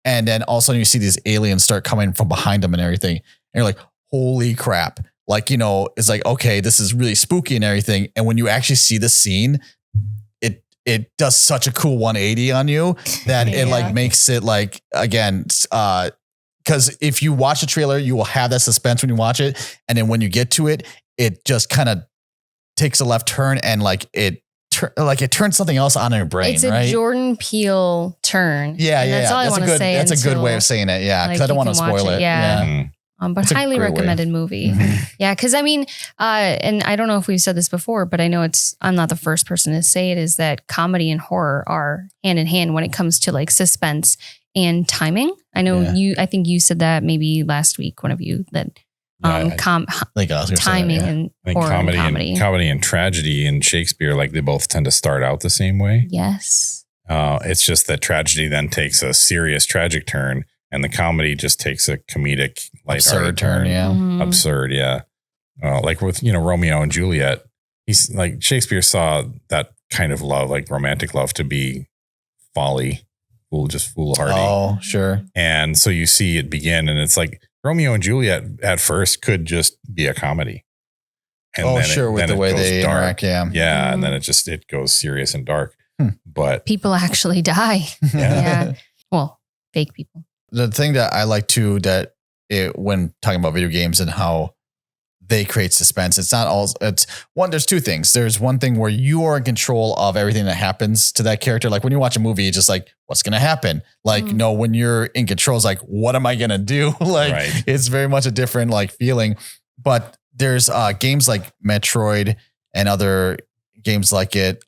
And then all of a sudden you see these aliens start coming from behind them and everything. And you're like, holy crap. Like, you know, it's like, okay, this is really spooky and everything. And when you actually see the scene, it does such a cool 180 on you that it like makes it like, again, because if you watch the trailer, you will have that suspense when you watch it. And then when you get to it, it just kind of takes a left turn and like it turns something else on in your brain. It's a Jordan Peele turn. Yeah. That's all I want to say. That's a good way of saying it. Yeah. Because I don't want to spoil it. Yeah. But highly recommended movie. Mm-hmm. Yeah. Because I mean, and I don't know if we've said this before, but I know I'm not the first person to say it, is that comedy and horror are hand in hand when it comes to like suspense and timing. I know I think you said that maybe last week, one of you, that timing and horror and comedy and tragedy in Shakespeare, like they both tend to start out the same way. Yes. It's just that tragedy then takes a serious tragic turn and the comedy just takes a comedic lighthearted turn. Yeah. Mm-hmm. Absurd. Yeah. Like with, Romeo and Juliet, he's like Shakespeare saw that kind of love, like romantic love, to be folly, foolhardy. Oh, sure. And so you see it begin and it's like, Romeo and Juliet at first could just be a comedy. And with the way they interact. Yeah. Yeah. And then it goes serious and dark. But people actually die. Yeah. Well, fake people. The thing that I like too, when talking about video games and how they create suspense, there's two things. There's one thing where you are in control of everything that happens to that character. Like when you watch a movie, it's just like, what's going to happen? Like, no, when you're in control, it's like, what am I going to do? It's very much a different like feeling, but there's games like Metroid and other games like it,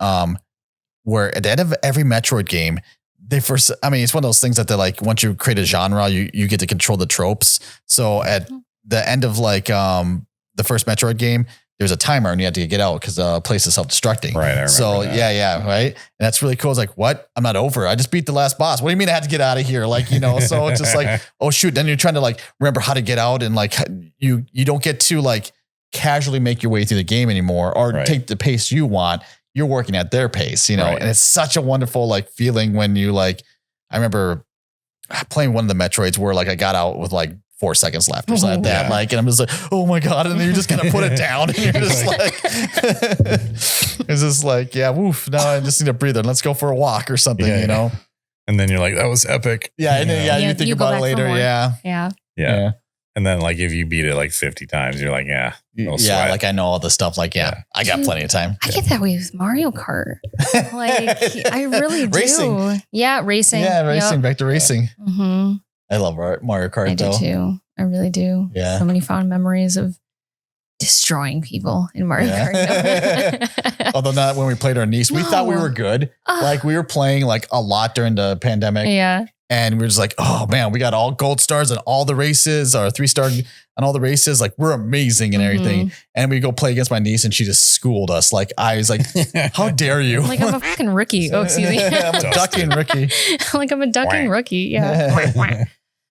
where at the end of every Metroid game, it's one of those things that they're like, once you create a genre, you get to control the tropes. So at the end of like, the first Metroid game, there's a timer and you have to get out because the place is self-destructing. Right. I remember that. Yeah. Right. And that's really cool. It's like, what? I'm not over. I just beat the last boss. What do you mean I had to get out of here? Like, so it's just like, oh shoot. Then you're trying to like, remember how to get out. And like, you don't get to like casually make your way through the game anymore or take the pace you want. You're working at their pace, and it's such a wonderful like feeling when you like, I remember playing one of the Metroids where like I got out with like 4 seconds left or something like that. Like, and I'm just like, oh my God. And then you're just going to put it down and you're just like, it's just like, yeah, woof. Now I just need a breather. Let's go for a walk or something, And then you're like, that was epic. Yeah. And then, you think about it later. Yeah. And then like, if you beat it like 50 times, you're like, no sweat. Like I know all the stuff. Like, I got plenty of time. I get that way with Mario Kart. Like I really do. Racing. Yeah. Racing. Yeah. Racing. Back to racing. Mm-hmm. I love Mario Kart. I do too. I really do. Yeah. So many fond memories of destroying people in Mario Kart. Although not when we played our niece, we thought we were good. Like we were playing like a lot during the pandemic. Yeah. And we were just like, oh man, we got all gold stars on all the races, or 3-star on all the races. Like we're amazing and everything. And we go play against my niece and she just schooled us. Like I was like, how dare you? Like I'm a fucking rookie. Oh, excuse me. I'm a ducking rookie. Like I'm a ducking rookie. Yeah.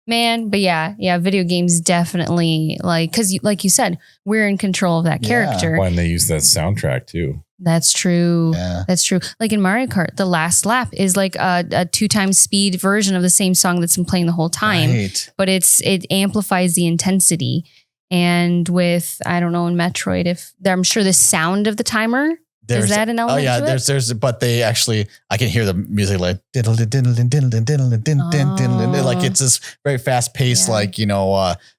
Man, but yeah, video games definitely because like you said, we're in control of that character. When they use that soundtrack too. That's true. Yeah. That's true. Like in Mario Kart, the last lap is like a 2 times speed version of the same song that's been playing the whole time, but it amplifies the intensity. And with, I don't know, in Metroid, I'm sure the sound of the timer Is that an element? Oh yeah, to it? there's, but they actually, I can hear the music like diddle diddle diddle diddle diddle diddle, like it's this very fast paced, like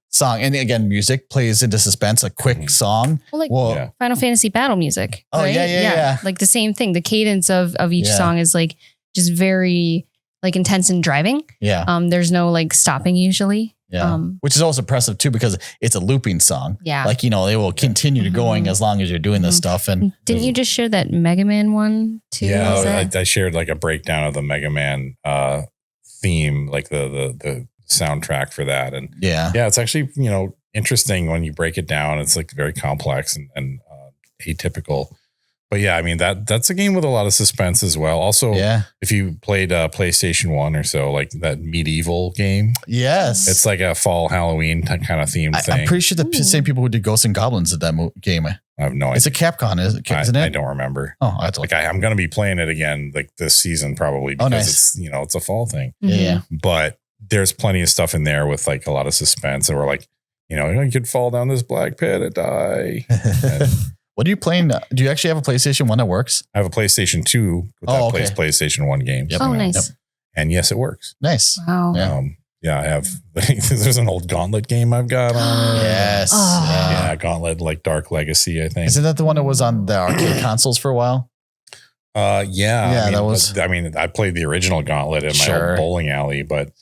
song. And again, music plays into suspense, a quick song. Well, like Final Fantasy battle music. Oh right? yeah. Like the same thing. The cadence of each song is like just very like intense and driving. Yeah. There's no like stopping usually. Yeah. Which is also impressive too, because it's a looping song. Yeah. Like, they will continue to going as long as you're doing this stuff. And didn't you just share that Mega Man one too? Yeah. I shared like a breakdown of the Mega Man theme, like the soundtrack for that. And it's actually, interesting when you break it down. It's like very complex and atypical. But yeah, I mean, that's a game with a lot of suspense as well. Also, if you played PlayStation 1 or so, like that medieval game. Yes. It's like a fall Halloween kind of themed thing. I'm pretty sure the same people who did Ghosts and Goblins did that game. I have no idea. It's a Capcom, isn't it? I don't remember. Oh, I have to look. I'm going to be playing it again like this season probably because it's, it's a fall thing. Yeah. But there's plenty of stuff in there with like a lot of suspense. And we're like, you could fall down this black pit and die. What are you playing? Do you actually have a PlayStation 1 that works? I have a PlayStation 2 that plays PlayStation 1 games. Yep. Oh, nice. Yep. And yes, it works. Nice. Wow. I have, there's an old Gauntlet game I've got on. Yes. Yeah, Gauntlet, like Dark Legacy, I think. Isn't that the one that was on the arcade consoles for a while? Yeah, that was. I played the original Gauntlet in my old bowling alley, but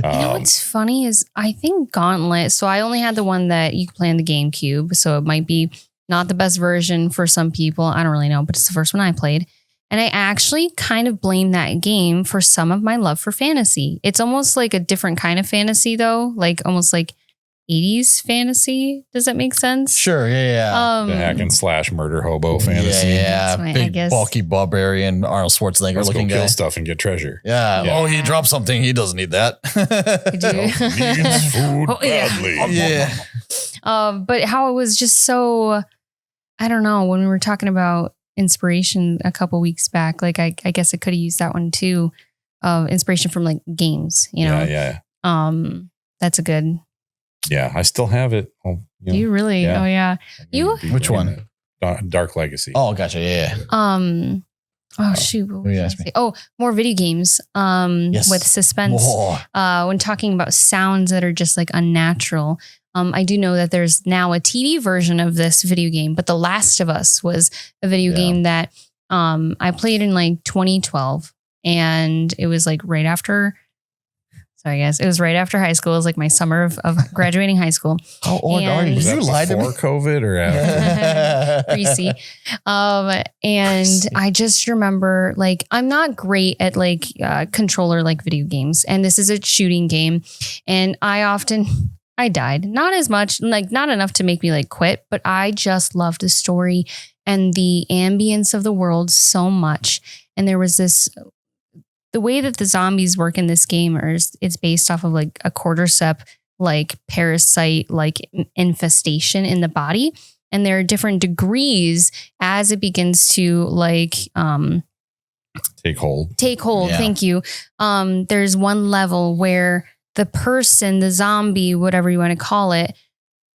what's funny is I think Gauntlet. So I only had the one that you could play on the GameCube, so it might be not the best version for some people. I don't really know, but it's the first one I played, and I actually kind of blame that game for some of my love for fantasy. It's almost like a different kind of fantasy, though, like almost like 80s fantasy. Does that make sense? Sure. Yeah. The hack and slash murder hobo fantasy. Yeah. Big bulky barbarian Arnold Schwarzenegger Let's looking go kill guy. stuff and get treasure. Yeah. Oh, he dropped something. He doesn't need that. Needs food badly. Yeah. But how it was just so, I don't know, when we were talking about inspiration a couple weeks back, like I guess I could have used that one too. Inspiration from like games, Yeah. That's a good. Yeah, I still have it. Do you really? Yeah. Oh yeah. Which one? Dark Legacy. Oh, gotcha. Yeah. Oh shoot. More video games. With suspense. When talking about sounds that are just like unnatural. I do know that there's now a TV version of this video game, but The Last of Us was a video game that I played in like 2012, and it was like right after. Sorry, guys. It was right after high school. It was like my summer of graduating high school. How old are you? Was that before COVID or after? Pre-C. And I just remember, like, I'm not great at like controller like video games, and this is a shooting game, and I died. Not as much, like not enough to make me like quit, but I just loved the story and the ambience of the world so much. And there was the way that the zombies work in this game it's based off of like a cordyceps, like parasite, like infestation in the body. And there are different degrees as it begins to like, take hold. Yeah. Thank you. There's one level where the person, the zombie, whatever you want to call it,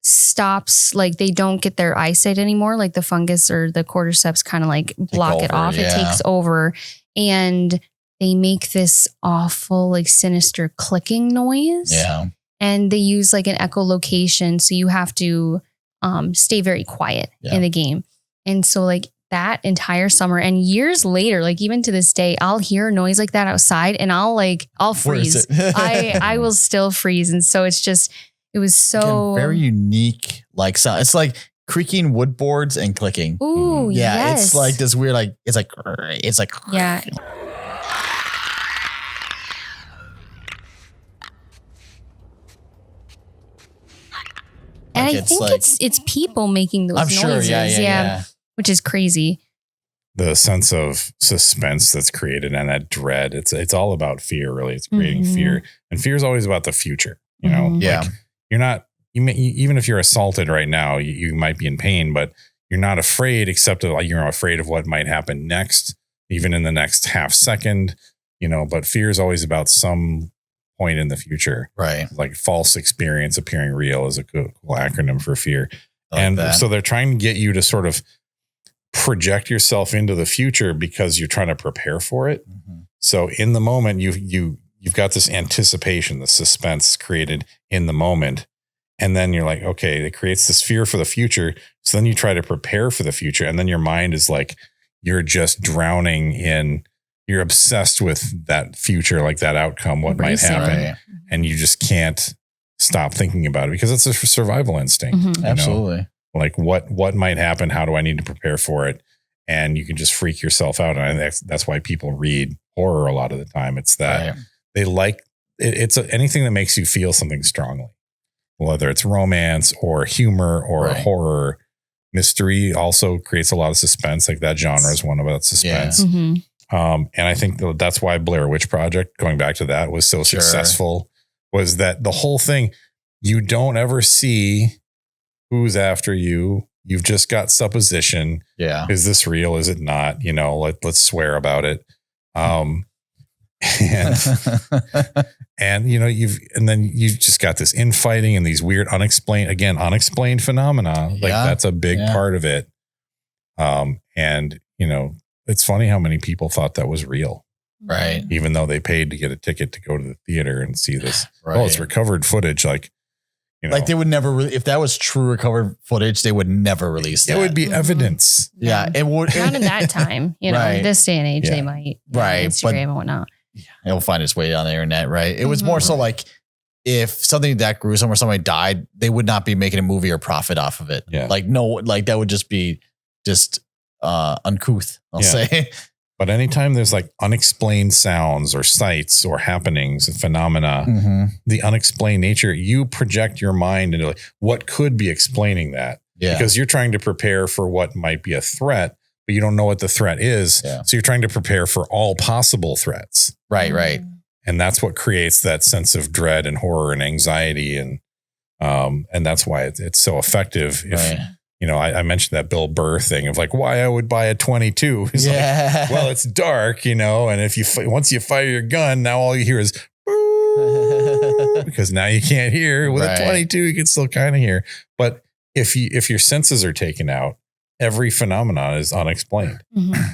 stops, like they don't get their eyesight anymore. Like the fungus or the cordyceps kind of like block it off. Yeah. It takes over, and they make this awful, like sinister clicking noise. Yeah. And they use like an echolocation. So you have to stay very quiet in the game. And so like that entire summer and years later, like even to this day, I'll hear a noise like that outside and I'll freeze. I will still freeze. And so it was so very unique, like sound. It's like creaking wood boards and clicking. Ooh, yeah. Yes. It's like this weird, like, it's like, yeah. And I think it's people making those noises. Sure, yeah. Which is crazy. The sense of suspense that's created and that dread. It's all about fear, really. It's creating fear. And fear is always about the future. You know, like you're not, even if you're assaulted right now, you might be in pain, but you're not afraid, except that you're afraid of what might happen next, even in the next half second, but fear is always about some point in the future. Right. Like false experience appearing real is a cool acronym for fear. So they're trying to get you to sort of project yourself into the future because you're trying to prepare for it. Mm-hmm. So in the moment, you've got this anticipation, the suspense created in the moment. And then you're like, okay, it creates this fear for the future. So then you try to prepare for the future. And then your mind is like, you're just drowning in, you're obsessed with that future, like that outcome, what might happen. Right. And you just can't stop thinking about it because it's a survival instinct. Mhm. Absolutely. Like what might happen? How do I need to prepare for it? And you can just freak yourself out. And that's why people read horror a lot of the time. It's that they like it's anything that makes you feel something strongly, whether it's romance or humor or horror. Mystery also creates a lot of suspense. Like that genre is one about suspense. Yeah. Mhm. And I think that's why Blair Witch Project, going back to that, was so successful, was that the whole thing, you don't ever see who's after you. You've just got supposition. Yeah. Is this real? Is it not? You know, let's swear about it. And you know, then you've just got this infighting and these weird unexplained phenomena. Like that's a big part of it. And you know, it's funny how many people thought that was real. Right. Even though they paid to get a ticket to go to the theater and see this. Right. Oh, it's recovered footage. Like, you know, like they would never, if that was true recovered footage, they would never release that. It would be evidence. Yeah. It would. Not in that time, you know, Right. this day and age, they might. Right, Instagram but- and whatnot. It'll find its way on the internet. Right. It was more so like if something that gruesome or somebody died, they would not be making a movie or profit off of it. Yeah. Like, no, like that would just be uncouth, I'll say. But anytime there's like unexplained sounds or sights or happenings and phenomena, the unexplained nature, you project your mind into like, what could be explaining that? Yeah. Because you're trying to prepare for what might be a threat, but you don't know what the threat is. Yeah. So you're trying to prepare for all possible threats. Right. Right. And that's what creates that sense of dread and horror and anxiety. And that's why it's so effective. If, you know, I mentioned that Bill Burr thing of like why I would buy a 22. It's like, well, it's dark, you know, and if once you fire your gun, now all you hear is boo, because now you can't hear. With a 22, you can still kind of hear. But if your senses are taken out, every phenomenon is unexplained.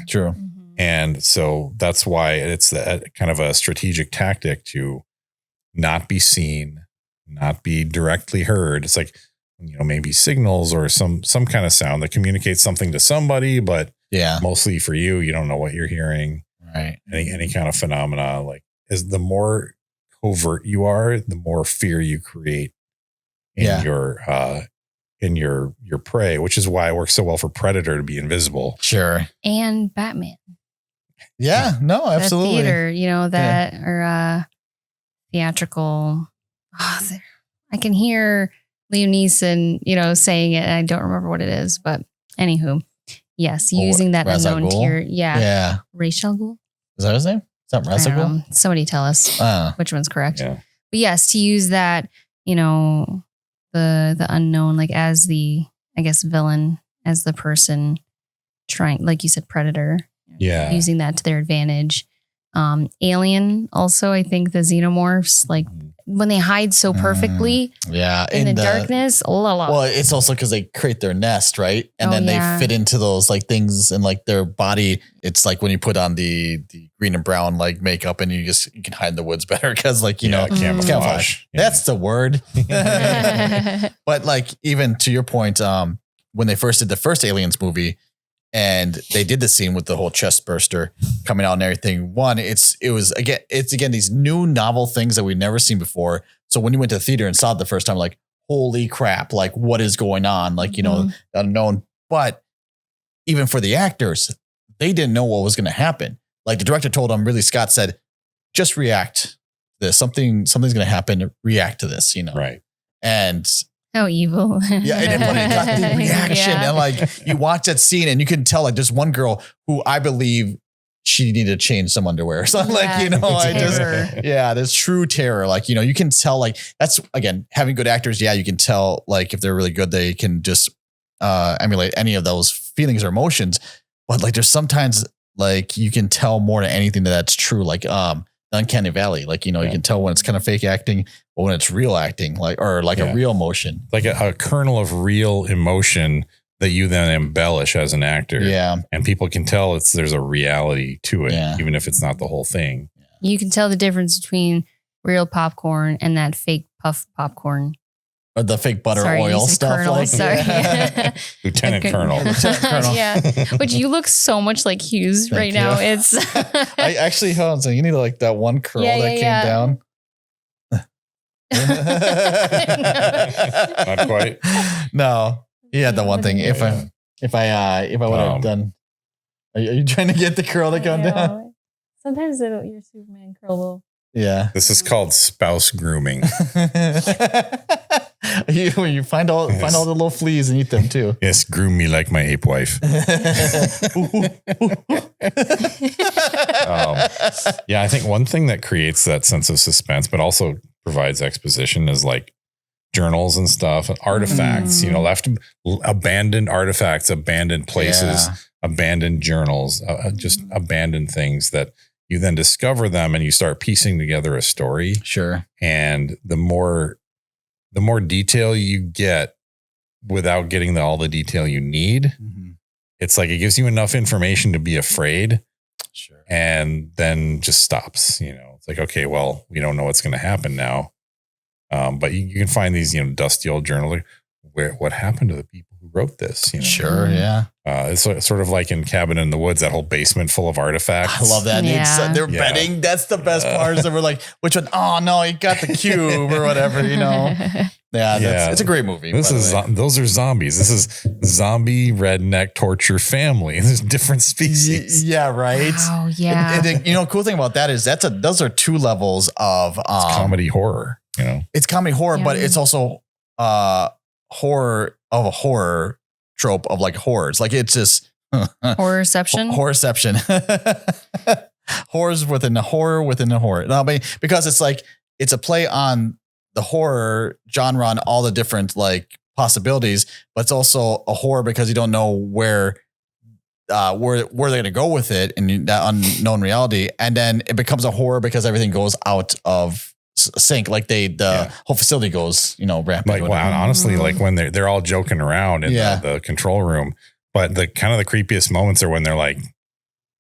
True. And so that's why it's kind of a strategic tactic to not be seen, not be directly heard. It's like, you know, maybe signals or some kind of sound that communicates something to somebody, but mostly for you, you don't know what you're hearing. Right. Any kind of phenomena, like as the more covert you are, the more fear you create in your prey, which is why it works so well for Predator to be invisible. Sure. And Batman. Yeah, no, absolutely. The theater, you know, that or theatrical. Oh, I can hear Liam Neeson, you know, saying it. I don't remember what it is, but anywho, yes, using that Ra's al unknown Ghul? tier. Yeah. Yeah. Racial Ghul? Is that his name? Is that Ra's al Ghul? Somebody tell us which one's correct. Yeah. But yes, to use that, you know, the unknown, like as the, I guess, villain, as the person trying, like you said, Predator. Yeah. Using that to their advantage. Alien, also, I think the xenomorphs, like when they hide so perfectly in the darkness. Well, it's also because they create their nest, right? And then they fit into those like things and like their body. It's like when you put on the green and brown like makeup and you can hide in the woods better because like, you know, camouflage. Yeah. That's the word. But like even to your point, when they first did the first Aliens movie, and they did the scene with the whole chest burster coming out and everything. One, it's again these new novel things that we've never seen before. So when you went to the theater and saw it the first time, like, holy crap, like what is going on? Like, you know, unknown. But even for the actors, they didn't know what was going to happen. Like the director told them, Ridley Scott said, just react to this. Something's going to happen. React to this, you know? Right. And how evil. Yeah, and when it got the reaction, and like you watch that scene, and you can tell like there's one girl who I believe she needed to change some underwear. So like, you know, there's true terror. Like, you know, you can tell like that's again having good actors. Yeah, you can tell like if they're really good, they can just emulate any of those feelings or emotions. But like there's sometimes like you can tell more than anything that's true. Like Uncanny Valley, like, you know, you can tell when it's kind of fake acting or when it's real acting, like, or like a real emotion. Like a kernel of real emotion that you then embellish as an actor. Yeah. And people can tell there's a reality to it, Yeah. even if it's not the whole thing. You can tell the difference between real popcorn and that fake puff popcorn. Or the fake butter Sorry, oil you said stuff. Colonel, Like, sorry. yeah. Lieutenant Okay. Colonel. Lieutenant Colonel. Yeah. But you look so much like Hughes Thank right you. now. It's I actually, hold on, so you need like that one curl Yeah, that yeah, came yeah. down. Not quite. No, he had the one thing. If Yeah. I would have done, are you trying to get the curl to come down? Sometimes your Superman curl will. Yeah. This is called spouse grooming. you find all the little fleas and eat them too. Yes, groom me like my ape wife. Yeah, I think one thing that creates that sense of suspense, but also provides exposition, is like journals and stuff, and artifacts. Left abandoned artifacts, abandoned places, Yeah. abandoned journals, just abandoned things that you then discover them and you start piecing together a story. Sure. And the more detail you get without getting all the detail you need, it's like it gives you enough information to be afraid. Sure. And then just stops. It's like, okay, well, we don't know what's going to happen now. But you can find these, dusty old journal. What happened to the people who wrote this? Sure. Yeah. It's sort of like in Cabin in the Woods, that whole basement full of artifacts. I love that. Yeah. They're Yeah. betting. That's the best part. Is that we're like, which one? Oh no, he got the cube or whatever. Yeah, it's a great movie. Those are zombies. This is zombie redneck torture family. There's different species. Yeah, right. Wow, yeah. And the cool thing about that is those are two levels of Comedy horror. It's comedy horror, Yeah. but it's also horror of a horror trope of like horrors. Like it's just Horrorception. Horrorception. Horrors within a horror within a horror. No, but because it's like it's a play on the horror genre and all the different like possibilities, but it's also a horror because you don't know where they're going to go with it in that unknown reality, and then it becomes a horror because everything goes out of sync. Like the whole facility goes, rapid. Like, wow, honestly, like when they're all joking around in the control room, but the kind of the creepiest moments are when they're like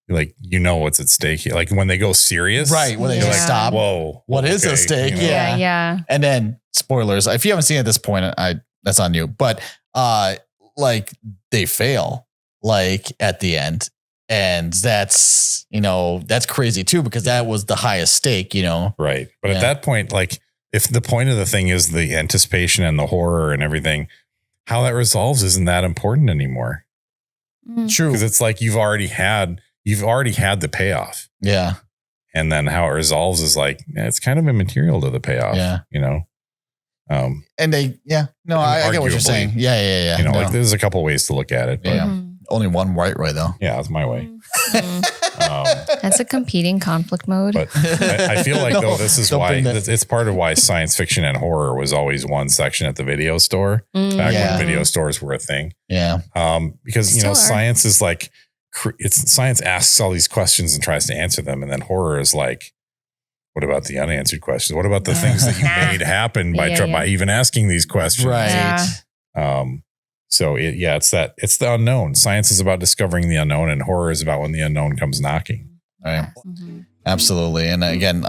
what's at stake here. Like when they go serious, right? When they Yeah. just stop. Whoa, What is at stake? Yeah, yeah. And then spoilers. If you haven't seen it at this point, that's on you. But like they fail like at the end, and that's crazy too, because that was the highest stake. Right. But at that point, like if the point of the thing is the anticipation and the horror and everything, how that resolves isn't that important anymore. True. Because it's like you've already had the payoff. Yeah. And then how it resolves is like, it's kind of immaterial to the payoff. Yeah. And I get what you're saying. Yeah. like there's a couple ways to look at it, but Yeah. Only one right way though. yeah, that's my way. That's a competing conflict mode. But I feel like though, this is don't why bring that- it's part of why science fiction and horror was always one section at the video store back Yeah. when video stores were a thing. Yeah. Because Still are. science is like science asks all these questions and tries to answer them, and then horror is like, what about the unanswered questions? What about the things that you made happen by by even asking these questions? Right. Yeah. So it's the unknown. Science is about discovering the unknown, and horror is about when the unknown comes knocking. Right. Mhm. Absolutely. And again,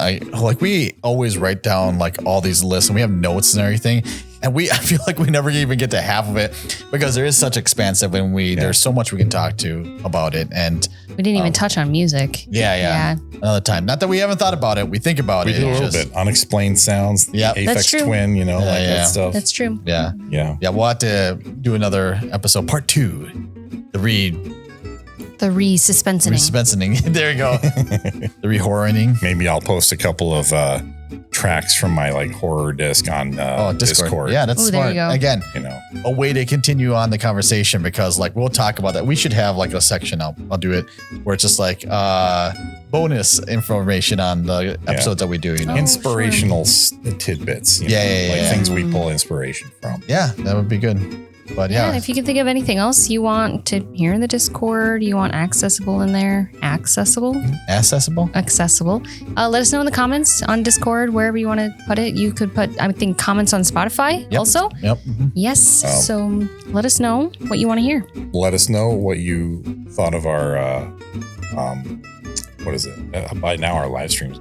we always write down like all these lists, and we have notes and everything. And I feel like we never even get to half of it because there is such expansive, and there's so much we can talk to about it. And We didn't even touch on music. yeah. Another time. Not that we haven't thought about it. We think about We it. do a It's little just- bit unexplained sounds. Yeah. Aphex That's true. Twin, Yeah, that stuff. That's true. Yeah. Yeah. Yeah. We'll have to do another episode, part 2. The The re-suspensening. suspensening. There you go. The re-horroring. Maybe I'll post a couple of tracks from my like horror disc on Discord. Yeah, that's Ooh, there smart. you go. Again, You a way to continue on the conversation, because like we'll talk about that. We should have like a section. I'll do it where it's just like bonus information on the episodes that we do. Oh, inspirational tidbits. Yeah, like yeah. things we pull inspiration from. Yeah, that would be good. But Yeah, yeah, and if you can think of anything else you want to hear in the Discord, you want accessible in there, accessible. accessible. Let us know in the comments on Discord, wherever you want to put it. You could put, I think, comments on Spotify Yep. also. Yep. Mhm. Yes. So let us know what you want to hear. Let us know what you thought of our, what is it? By now, our live streams.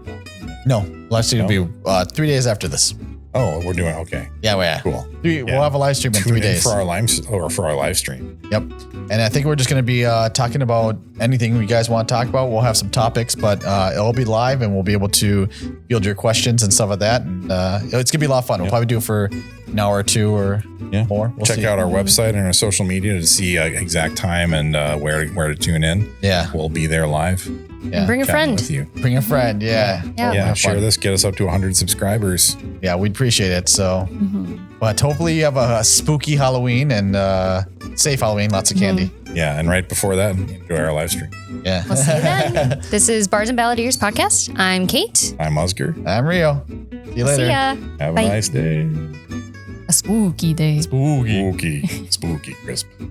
No, live stream will be 3 days after this. Oh, we're doing okay. Yeah, we are. Cool. We'll have a live stream in Tune 3 in days. for our live stream. Yep. And I think we're just going to be talking about anything you guys want to talk about. We'll have some topics, but it'll be live and we'll be able to field your questions and stuff like that. And it's going to be a lot of fun. We'll probably do it for an hour or two or more. We'll Check see. out our website and our social media to see exact time and where to tune in. Yeah. We'll be there live. Yeah. And bring a chatting friend. with you. Bring a friend. Yeah. Yeah. Yeah, Have share fun. this. Get us up to 100 subscribers. Yeah, we'd appreciate it. So, Mhm. but hopefully you have a spooky Halloween and safe Halloween. Lots of candy. Yeah, and right before that, enjoy our live stream. Yeah. We'll see you then. This is Bards and Balladeers podcast. I'm Kate. I'm Oscar. I'm Rio. See you later. See ya. Have Bye. a nice day. A spooky day. Spooky. Spooky Christmas.